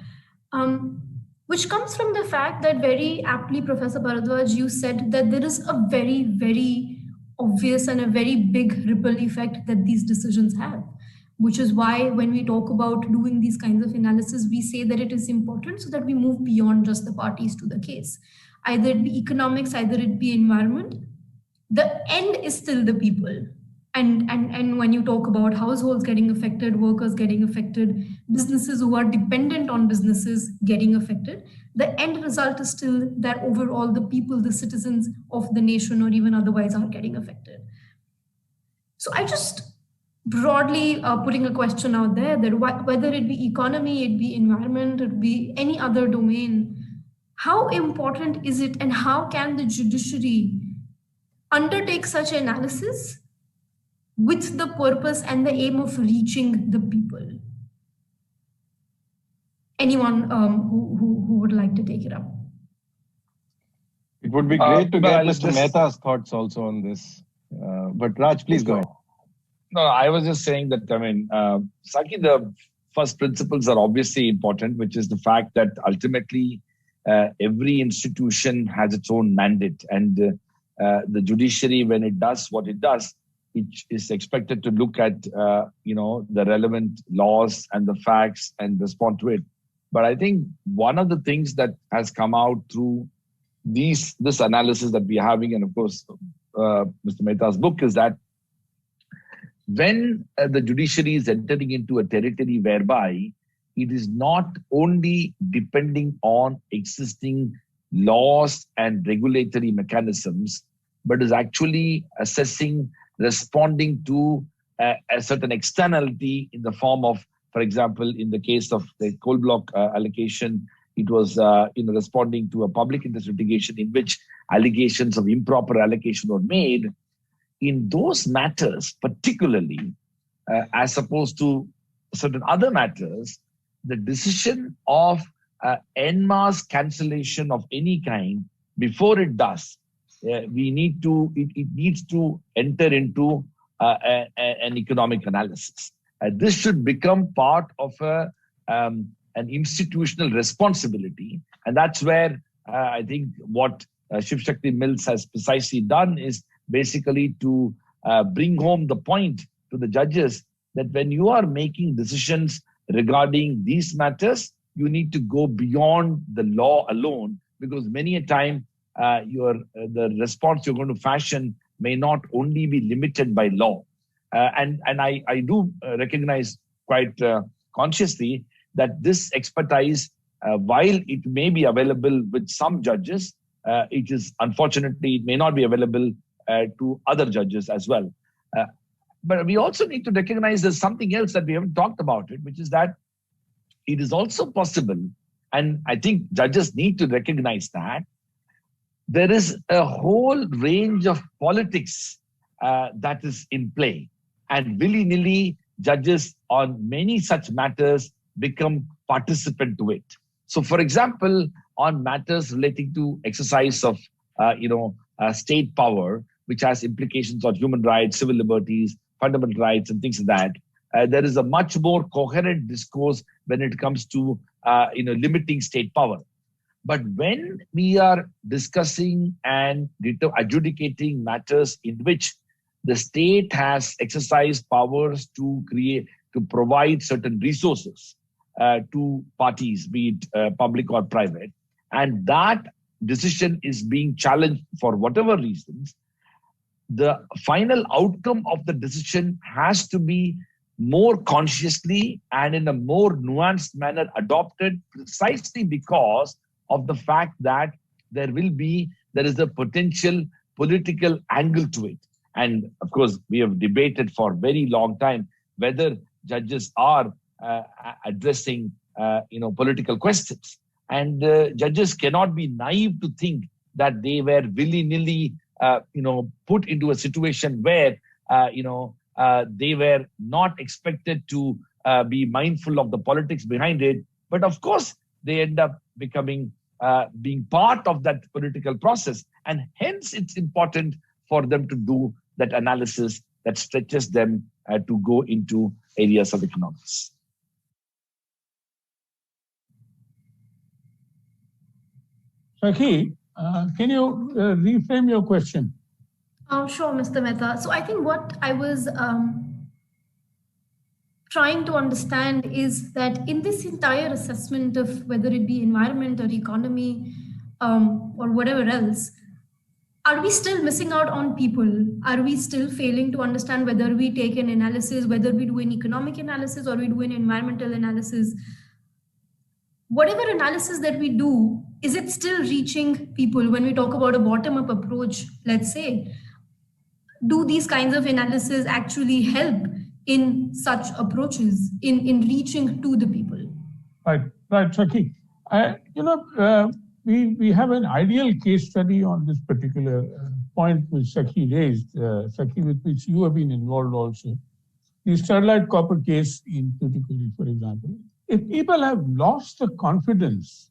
which comes from the fact that very aptly, Professor Bharadwaj, you said that there is a very, very obvious and a very big ripple effect that these decisions have, which is why when we talk about doing these kinds of analysis, we say that it is important so that we move beyond just the parties to the case. Either it be economics, either it be environment, the end is still the people. And when you talk about households getting affected, workers getting affected, businesses who are dependent on businesses getting affected, the end result is still that overall the people, the citizens of the nation or even otherwise are getting affected. So I just broadly putting a question out there that whether it be economy, it be environment, it be any other domain, how important is it and how can the judiciary undertake such analysis with the purpose and the aim of reaching the people? Anyone who would like to take it up? It would be great to get Mr. Mehta's thoughts also on this. But Raj, please go ahead. No, I was just saying that, Saki, the first principles are obviously important, which is the fact that ultimately every institution has its own mandate. And the judiciary, when it does what it does, it is expected to look at, the relevant laws and the facts and respond to it. But I think one of the things that has come out through this analysis that we're having, and of course, Mr. Mehta's book, is that when the judiciary is entering into a territory whereby it is not only depending on existing laws and regulatory mechanisms, but is actually assessing, responding to a certain externality in the form of, for example, in the case of the coal block allocation, it was responding to a public interest litigation in which allegations of improper allocation were made. In those matters, particularly, as opposed to certain other matters, the decision of en masse cancellation of any kind, before it does, it needs to enter into an economic analysis. This should become part of an institutional responsibility. And that's where I think what Shiv Shakti Mills has precisely done is basically to bring home the point to the judges that when you are making decisions regarding these matters, you need to go beyond the law alone, because many a time the response you're going to fashion may not only be limited by law. And I do recognize quite consciously that this expertise, while it may be available with some judges, it is unfortunately, it may not be available to other judges as well. But we also need to recognize there's something else that we haven't talked about it, which is that it is also possible, and I think judges need to recognize that there is a whole range of politics that is in play. And willy-nilly, judges on many such matters become participant to it. So, for example, on matters relating to exercise of, state power, which has implications on human rights, civil liberties, fundamental rights and things like that. There is a much more coherent discourse when it comes to limiting state power. But when we are discussing and adjudicating matters in which the state has exercised powers to provide certain resources to parties, be it public or private, and that decision is being challenged for whatever reasons, the final outcome of the decision has to be more consciously and in a more nuanced manner adopted, precisely because of the fact that there is a potential political angle to it. And of course, we have debated for a very long time whether judges are addressing political questions. And judges cannot be naive to think that they were willy-nilly put into a situation where they were not expected to be mindful of the politics behind it. But of course, they end up being part of that political process. And hence, it's important for them to do that analysis that stretches them to go into areas of economics. Sakhi, can you reframe your question? Sure, Mr. Mehta. So I think what I was trying to understand is that in this entire assessment of whether it be environment or economy or whatever else, are we still missing out on people? Are we still failing to understand whether we take an analysis, whether we do an economic analysis or we do an environmental analysis? Whatever analysis that we do, is it still reaching people? When we talk about a bottom-up approach, let's say, do these kinds of analysis actually help in such approaches, in reaching to the people? Right, Sakhi. We have an ideal case study on this particular point which Sakhi raised, Sakhi, with which you have been involved also. The Sterlite Copper case in Tuticorin, for example. If people have lost the confidence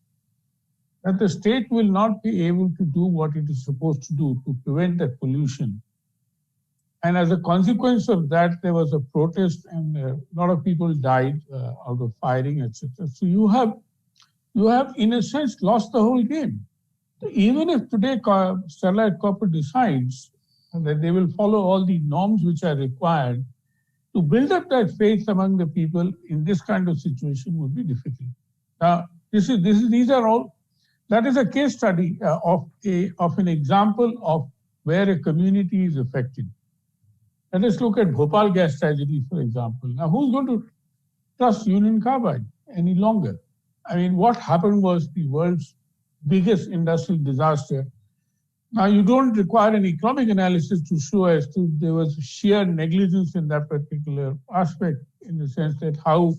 that the state will not be able to do what it is supposed to do to prevent that pollution, and as a consequence of that, there was a protest and a lot of people died out of firing, etc. So you have, in a sense, lost the whole game. Even if today Sterlite Copper decides that they will follow all the norms which are required, to build up that faith among the people in this kind of situation would be difficult. Now, that is a case study of an example of where a community is affected. Let us look at Bhopal gas tragedy, for example. Now, who's going to trust Union Carbide any longer? I mean, what happened was the world's biggest industrial disaster. Now, you don't require an economic analysis to show as to there was sheer negligence in that particular aspect, in the sense that how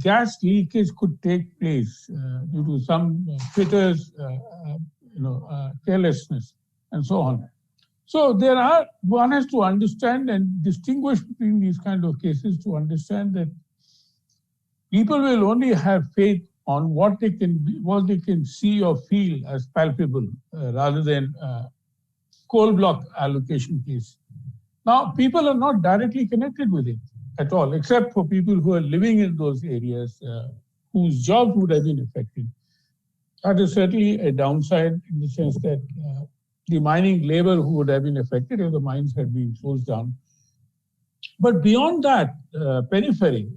gas leakage could take place due to some fitters, carelessness, and so on. So one has to understand and distinguish between these kind of cases to understand that people will only have faith on what they can see or feel as palpable, rather than coal block allocation case. Now, people are not directly connected with it at all, except for people who are living in those areas whose jobs would have been affected. That is certainly a downside in the sense that the mining labor who would have been affected if the mines had been closed down. But beyond that periphery,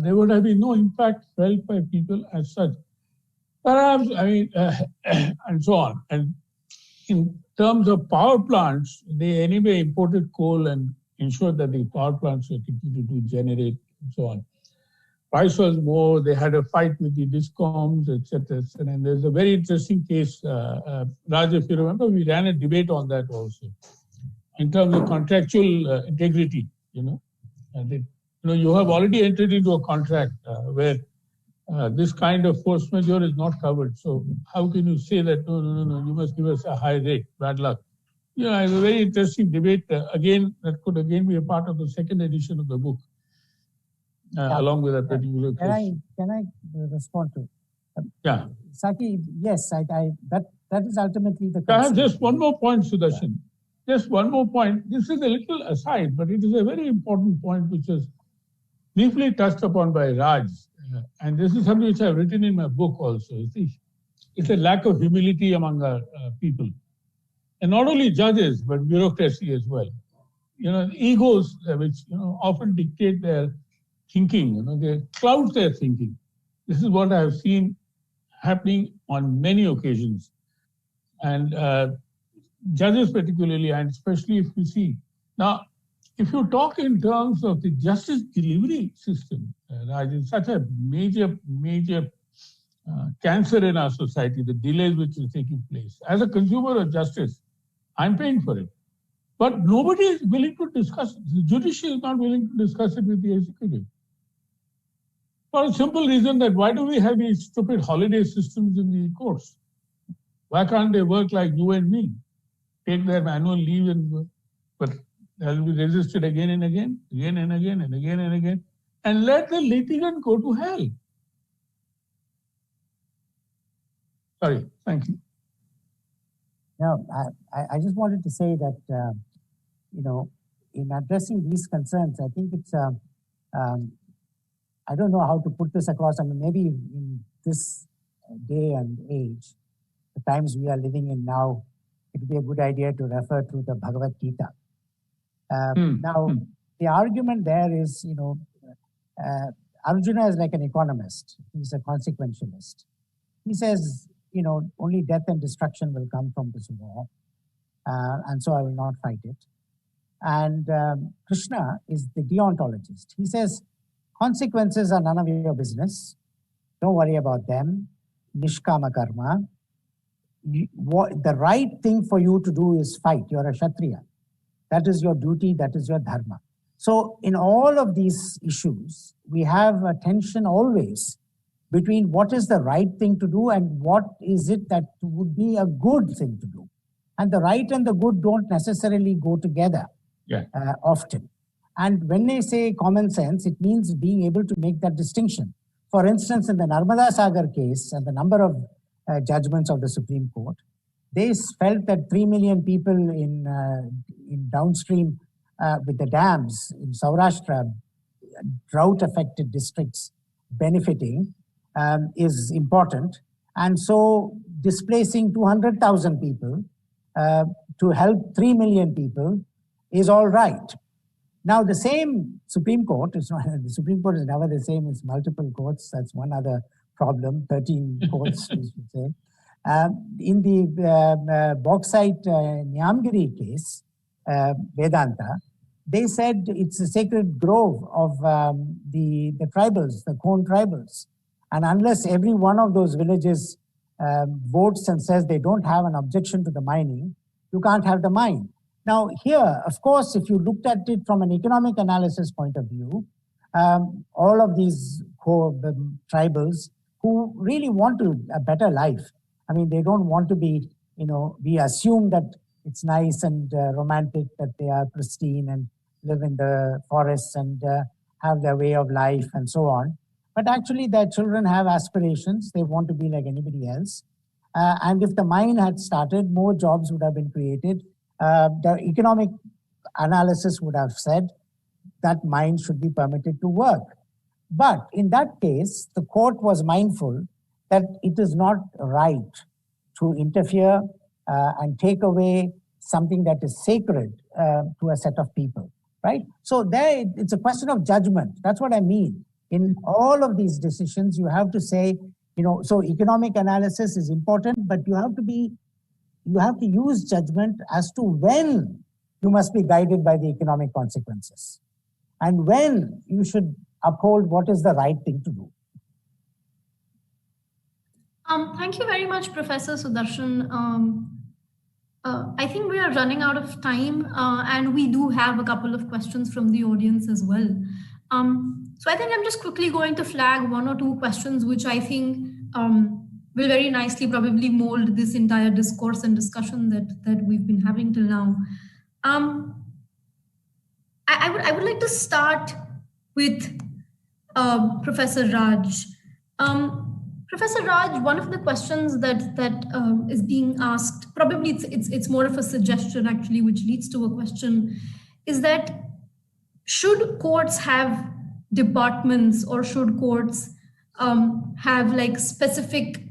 there would have been no impact felt by people as such. Perhaps, and so on. And in terms of power plants, they anyway imported coal and ensured that the power plants were continued to generate and so on. Price was more, they had a fight with the discoms, etc. And there's a very interesting case, Raj, if you remember, we ran a debate on that also, in terms of contractual integrity, you have already entered into a contract where this kind of force majeure is not covered. So how can you say that, no, you must give us a high rate, bad luck? It's a very interesting debate. Again, that could again be a part of the second edition of the book, along with that particular case. Can I respond to it? Yeah. Sakhi, yes, that is ultimately the I have just one more point, Sudarshan. Just one more point. This is a little aside, but it is a very important point which is briefly touched upon by Raj. And this is something which I've written in my book also. You see, it's a lack of humility among our people. And not only judges, but bureaucracy as well. Egos, which, often dictate their thinking, they cloud their thinking. This is what I have seen happening on many occasions. And judges particularly, and especially if you see. Now, if you talk in terms of the justice delivery system, Raj, it's such a major cancer in our society, the delays which are taking place. As a consumer of justice, I'm paying for it. But nobody is willing to discuss it. The judiciary is not willing to discuss it with the executive. For a simple reason that why do we have these stupid holiday systems in the courts? Why can't they work like you and me? Take their annual leave but they'll be resisted again and again, again and again, and again and again, and let the litigant go to hell. Sorry, thank you. No, I just wanted to say that, in addressing these concerns, I think it's, I don't know how to put this across. I mean, maybe in this day and age, the times we are living in now, it would be a good idea to refer to the Bhagavad Gita. The argument there is, Arjuna is like an economist. He's a consequentialist. He says, only death and destruction will come from this war. And so I will not fight it. And Krishna is the deontologist. He says, consequences are none of your business. Don't worry about them. Nishkama karma. The right thing for you to do is fight. You're a Kshatriya. That is your duty. That is your dharma. So in all of these issues, we have a tension always between what is the right thing to do and what is it that would be a good thing to do. And the right and the good don't necessarily go together often. And when they say common sense, it means being able to make that distinction. For instance, in the Narmada Sagar case and the number of judgments of the Supreme Court, they felt that 3 million people in downstream with the dams in Saurashtra, drought-affected districts benefiting is important. And so displacing 200,000 people to help 3 million people is all right. Now, the same Supreme Court, is not, the Supreme Court is never the same, it's multiple courts. That's one other problem, 13 courts, we should say. In the bauxite Nyamgiri case, Vedanta, they said it's a sacred grove of the tribals, the Khon tribals. And unless every one of those villages votes and says they don't have an objection to the mining, you can't have the mine. Now here, of course, if you looked at it from an economic analysis point of view, all of these tribals who really want a better life. I mean, they don't want to be, we assume that it's nice and romantic that they are pristine and live in the forests and have their way of life and so on. But actually their children have aspirations. They want to be like anybody else. And if the mine had started, more jobs would have been created. The economic analysis would have said that mine should be permitted to work. But in that case, the court was mindful that it is not right to interfere and take away something that is sacred to a set of people, right? So there, it's a question of judgment. That's what I mean. In all of these decisions, you have to say, so economic analysis is important, but you have to use judgment as to when you must be guided by the economic consequences and when you should uphold what is the right thing to do. Thank you very much, Professor Sudarshan. I think we are running out of time and we do have a couple of questions from the audience as well. So I think I'm just quickly going to flag one or two questions which I think will very nicely probably mold this entire discourse and discussion that we've been having till now. I would like to start with Professor Raj. Professor Raj, one of the questions that is being asked, probably it's more of a suggestion actually, which leads to a question, is that should courts have departments, or should courts have like specific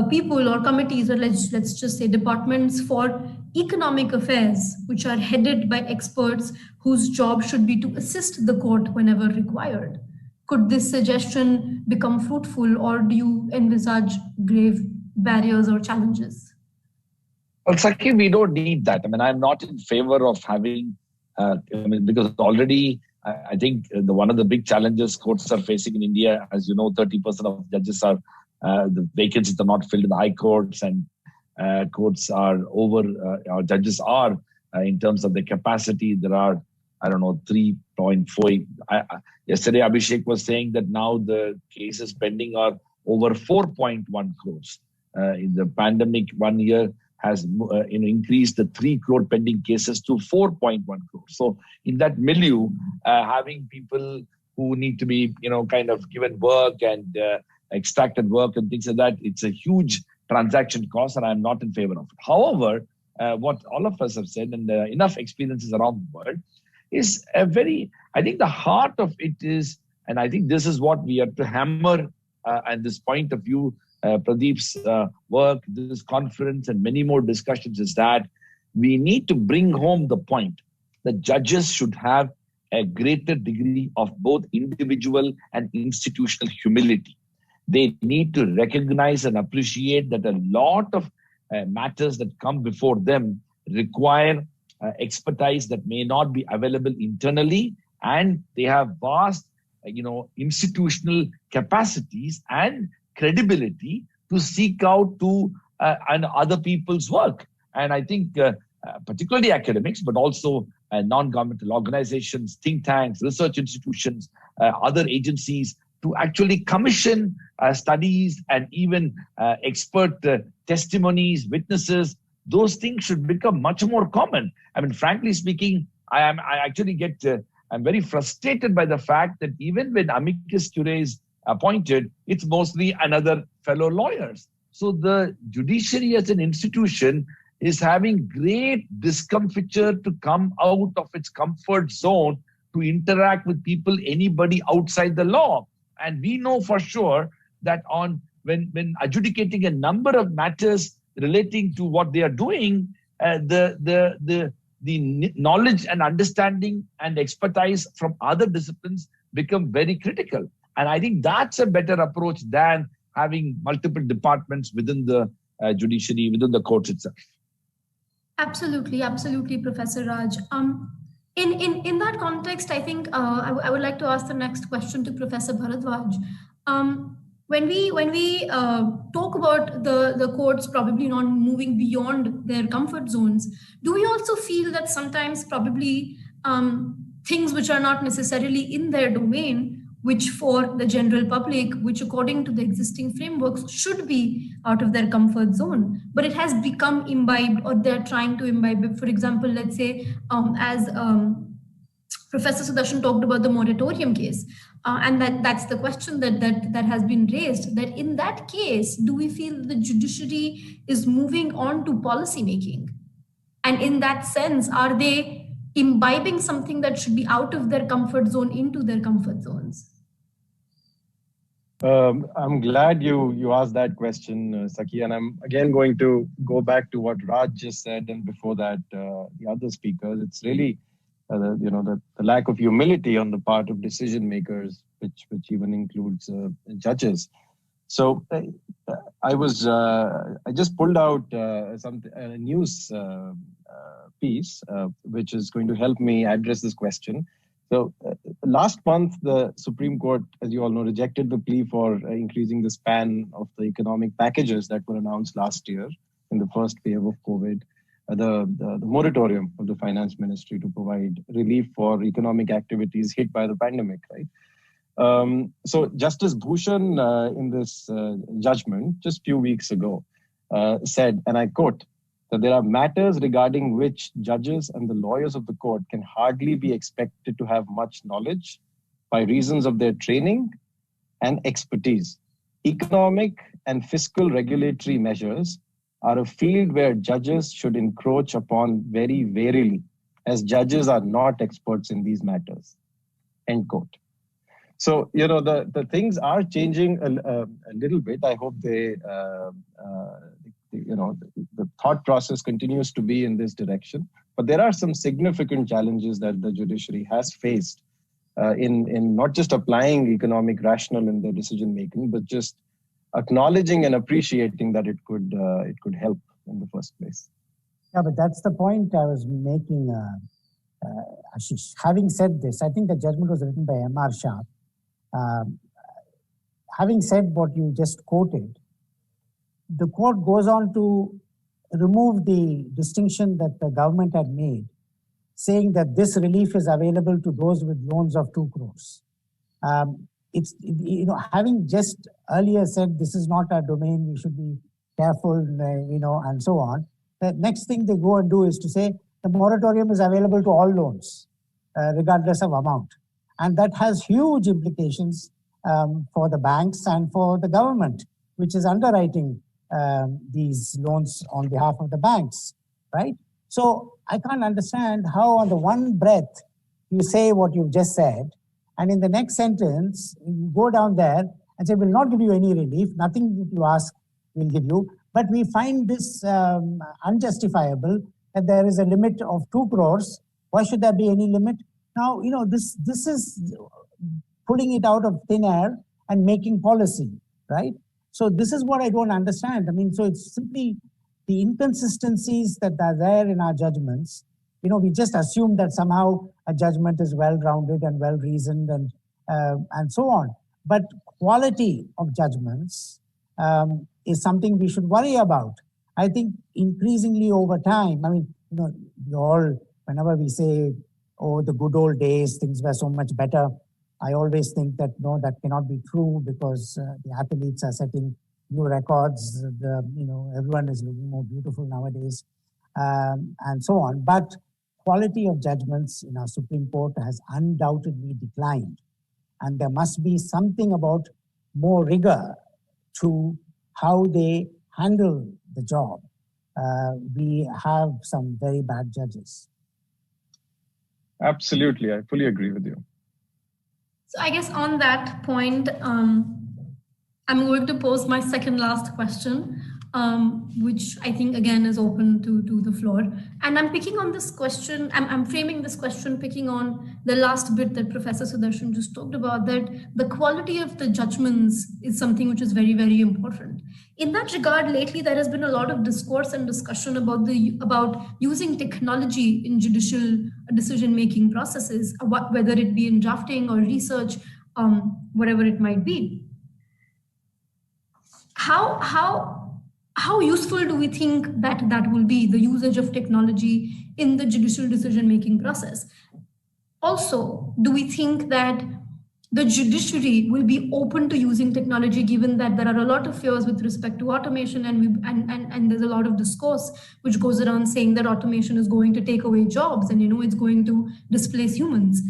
people or committees, or let's just say departments for economic affairs, which are headed by experts whose job should be to assist the court whenever required? Could this suggestion become fruitful, or do you envisage grave barriers or challenges? Well, Saki, we don't need that. I mean, I'm not in favor of having, because already I think one of the big challenges courts are facing in India, as you know, 30% of judges are, the vacancies are not filled in the high courts, and courts are over, our judges are, in terms of the capacity, there are, 3.4. Yesterday, Abhishek was saying that now the cases pending are over 4.1 crores. In the pandemic, 1 year has increased the 3 crore pending cases to 4.1 crores. So in that milieu, having people who need to be, kind of given work and extracted work and things like that, it's a huge transaction cost, and I'm not in favor of it. However, what all of us have said, and enough experiences around the world, is I think the heart of it is, and I think this is what we have to hammer at this point of view, Pradeep's work, this conference, and many more discussions, is that we need to bring home the point that judges should have a greater degree of both individual and institutional humility. They need to recognize and appreciate that a lot of matters that come before them require expertise that may not be available internally, and they have vast, institutional capacities and credibility to seek out to and other people's work. And I think particularly academics, but also non-governmental organizations, think tanks, research institutions, other agencies, to actually commission studies and even expert testimonies, witnesses. Those things should become much more common. I mean, frankly speaking, I'm very frustrated by the fact that even when amicus curiae is appointed, it's mostly another fellow lawyers. So the judiciary as an institution is having great discomfiture to come out of its comfort zone to interact with people, anybody outside the law. And we know for sure that when adjudicating a number of matters relating to what they are doing, the knowledge and understanding and expertise from other disciplines become very critical. And I think that's a better approach than having multiple departments within the judiciary, within the courts itself. Absolutely, Professor Raj. In that context, I think I would like to ask the next question to Professor Bharadwaj. When we talk about the courts probably not moving beyond their comfort zones, do we also feel that sometimes probably things which are not necessarily in their domain, which for the general public, which according to the existing frameworks should be out of their comfort zone, but it has become imbibed, or they're trying to imbibe it? For example, let's say as Professor Sudarshan talked about the moratorium case, and that's the question that has been raised, that in that case, do we feel the judiciary is moving on to policy making? And in that sense, are they imbibing something that should be out of their comfort zone into their comfort zones? I'm glad you asked that question, Saki, and I'm again going to go back to what Raj just said, and before that, the other speakers. It's really the lack of humility on the part of decision makers, which even includes judges. So I just pulled out a news piece which is going to help me address this question. So last month, the Supreme Court, as you all know, rejected the plea for increasing the span of the economic packages that were announced last year in the first wave of COVID, the moratorium of the finance ministry to provide relief for economic activities hit by the pandemic, right? So Justice Bhushan in this judgment just a few weeks ago said, and I quote, that there are matters regarding which judges and the lawyers of the court can hardly be expected to have much knowledge by reasons of their training and expertise. economic and fiscal regulatory measures are a field where judges should encroach upon very warily, as judges are not experts in these matters. End quote. So, the things are changing a little bit. I hope the thought process continues to be in this direction. But there are some significant challenges that the judiciary has faced in not just applying economic rationale in their decision making, but just acknowledging and appreciating that it could help in the first place. Yeah, but that's the point I was making, Ashish. Having said this, I think the judgment was written by M.R. Shah. Having said what you just quoted, the court goes on to remove the distinction that the government had made, saying that this relief is available to those with loans of 2 crores. Having just earlier said this is not our domain, we should be careful, and so on. The next thing they go and do is to say the moratorium is available to all loans, regardless of amount. And that has huge implications for the banks and for the government, which is underwriting these loans on behalf of the banks, right? So I can't understand how on the one breath you say what you've just said, and in the next sentence, you go down there and say, we'll not give you any relief, nothing that you ask will give you, but we find this unjustifiable, that there is a limit of 2 crores. Why should there be any limit? Now, this is pulling it out of thin air and making policy, right? So this is what I don't understand. I mean, so it's simply the inconsistencies that are there in our judgments. We just assume that somehow a judgment is well-rounded and well-reasoned and so on. But quality of judgments is something we should worry about. I think increasingly over time, whenever we say, oh, the good old days, things were so much better, I always think that, no, that cannot be true because the athletes are setting new records, everyone is looking more beautiful nowadays, and so on. But quality of judgments in our Supreme Court has undoubtedly declined. And there must be something about more rigor to how they handle the job. We have some very bad judges. Absolutely, I fully agree with you. So I guess on that point, I'm going to pose my second last question, which I think again is open to the floor. And I'm picking on this question, I'm framing this question picking on the last bit that Professor Sudarshan just talked about, that the quality of the judgments is something which is very, very important. In that regard, lately there has been a lot of discourse and discussion about using technology in judicial decision-making processes, whether it be in drafting or research, whatever it might be. How useful do we think that will be, the usage of technology in the judicial decision-making process? Also, do we think that the judiciary will be open to using technology, given that there are a lot of fears with respect to automation, and there's a lot of discourse which goes around saying that automation is going to take away jobs and it's going to displace humans?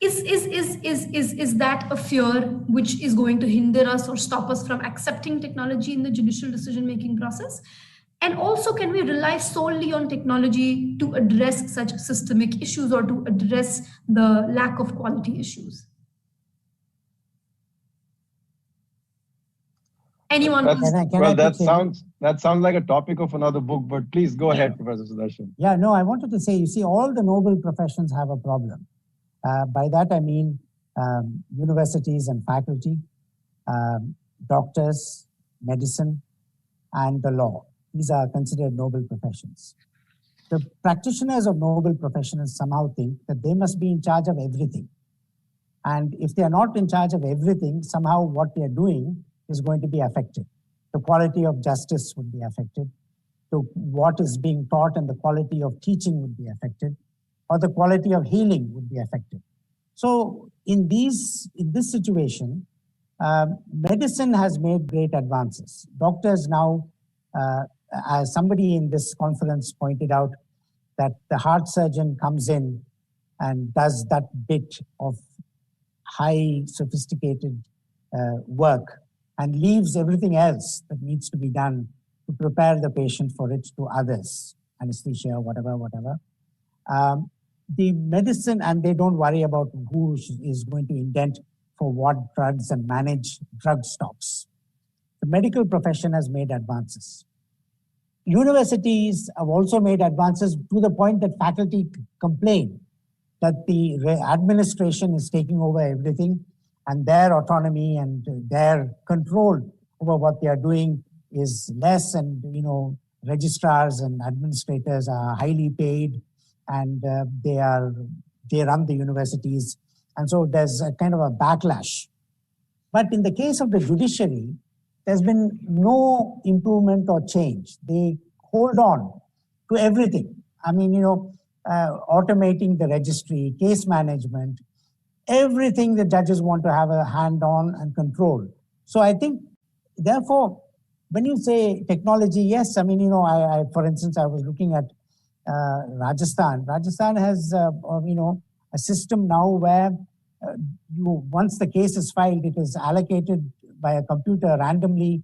Is that a fear which is going to hinder us or stop us from accepting technology in the judicial decision-making process? And also, can we rely solely on technology to address such systemic issues or to address the lack of quality issues? Anyone? That sounds like a topic of another book, but please go ahead, Professor Sudarshan. Yeah, no, I wanted to say, you see, all the noble professions have a problem. By that, I mean universities and faculty, doctors, medicine, and the law. These are considered noble professions. The practitioners of noble professions somehow think that they must be in charge of everything. And if they are not in charge of everything, somehow what they are doing is going to be affected. The quality of justice would be affected. What is being taught and the quality of teaching would be affected, or the quality of healing would be affected. So in this situation, medicine has made great advances. Doctors now, as somebody in this conference pointed out, that the heart surgeon comes in and does that bit of high sophisticated work and leaves everything else that needs to be done to prepare the patient for it to others, anesthesia, whatever. The medicine, and they don't worry about who is going to indent for what drugs and manage drug stocks. The medical profession has made advances. Universities have also made advances to the point that faculty complain that the administration is taking over everything, and their autonomy and their control over what they are doing is less, and registrars and administrators are highly paid, and they run the universities, and so there's a kind of a backlash. But in the case of the judiciary, there's been no improvement or change. They hold on to everything. I mean, automating the registry, case management, everything the judges want to have a hand on and control. So I think, therefore, when you say technology, yes, I mean, I for instance, I was looking at Rajasthan. Rajasthan has, a system now where once the case is filed, it is allocated by a computer randomly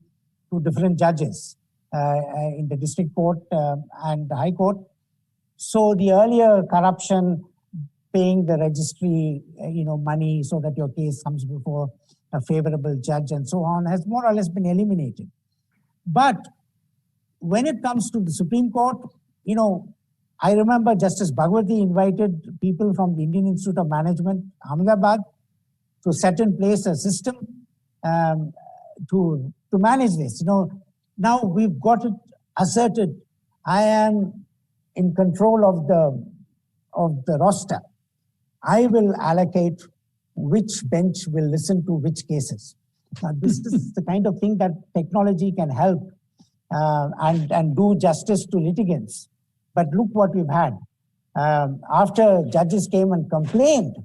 to different judges in the district court and the high court. So the earlier corruption, paying the registry, money so that your case comes before a favorable judge and so on, has more or less been eliminated. But when it comes to the Supreme Court, I remember Justice Bhagwati invited people from the Indian Institute of Management, Ahmedabad, to set in place a system to manage this. Now we've got it asserted. I am in control of the roster. I will allocate which bench will listen to which cases. Now, this is the kind of thing that technology can help and do justice to litigants. But look what we've had. After judges came and complained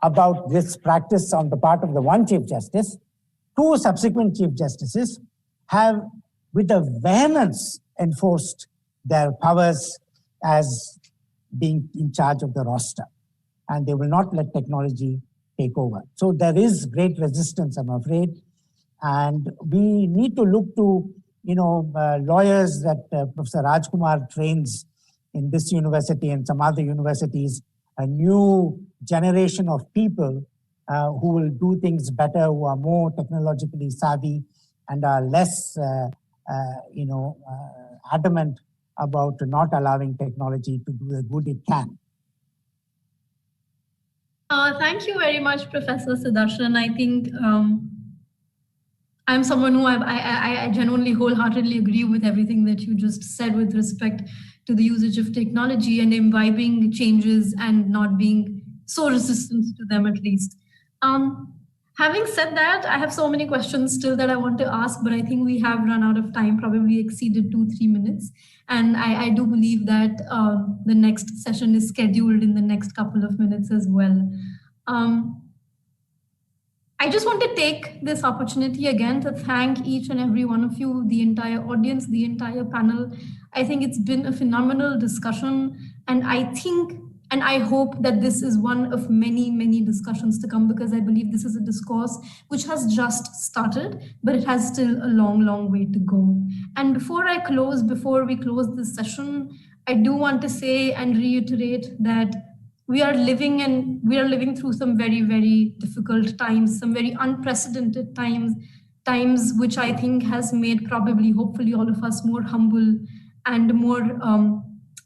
about this practice on the part of the one Chief Justice, 2 subsequent Chief Justices have, with a vehemence, enforced their powers as being in charge of the roster. And they will not let technology take over. So there is great resistance, I'm afraid. And we need to look to, lawyers that Professor Rajkumar trains in this university and some other universities, a new generation of people who will do things better, who are more technologically savvy and are less, adamant about not allowing technology to do the good it can. Thank you very much, Professor Sudarshan. I think I'm someone who I genuinely wholeheartedly agree with everything that you just said with respect to the usage of technology and imbibing changes and not being so resistant to them, at least. Having said that, I have so many questions still that I want to ask, but I think we have run out of time, probably exceeded 2-3 minutes. And I do believe that the next session is scheduled in the next couple of minutes as well. I just want to take this opportunity again to thank each and every one of you, the entire audience, the entire panel. I think it's been a phenomenal discussion, and I hope that this is one of many, many discussions to come, because I believe this is a discourse which has just started, but it has still a long, long way to go. And before we close this session, I do want to say and reiterate that we are living through some very, very difficult times, some very unprecedented times which I think has made probably, hopefully, all of us more humble and more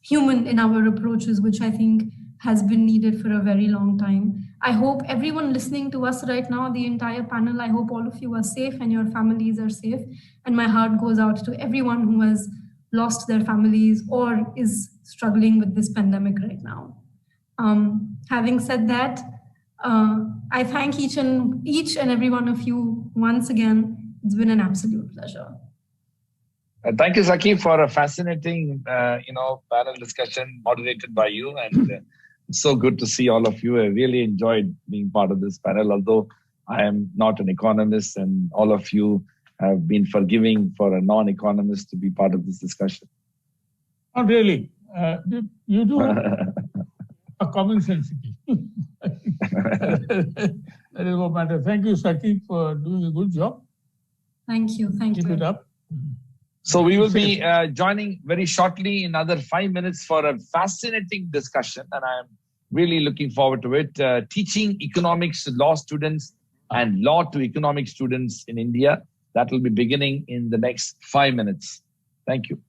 human in our approaches, which I think has been needed for a very long time. I hope everyone listening to us right now, the entire panel, I hope all of you are safe and your families are safe. And my heart goes out to everyone who has lost their families or is struggling with this pandemic right now. Having said that, I thank each and every one of you once again. It's been an absolute pleasure. Thank you, Zaki, for a fascinating, panel discussion moderated by you, and it's so good to see all of you. I really enjoyed being part of this panel, although I am not an economist, and all of you have been forgiving for a non-economist to be part of this discussion. Not really. You do a common sensity. That is what matters. Thank you, Saki, for doing a good job. Thank you. Thank Keep you. it up. So we will be joining very shortly in another 5 minutes for a fascinating discussion, and I am really looking forward to it. Teaching economics to law students and law to economics students in India. That will be beginning in the next 5 minutes. Thank you.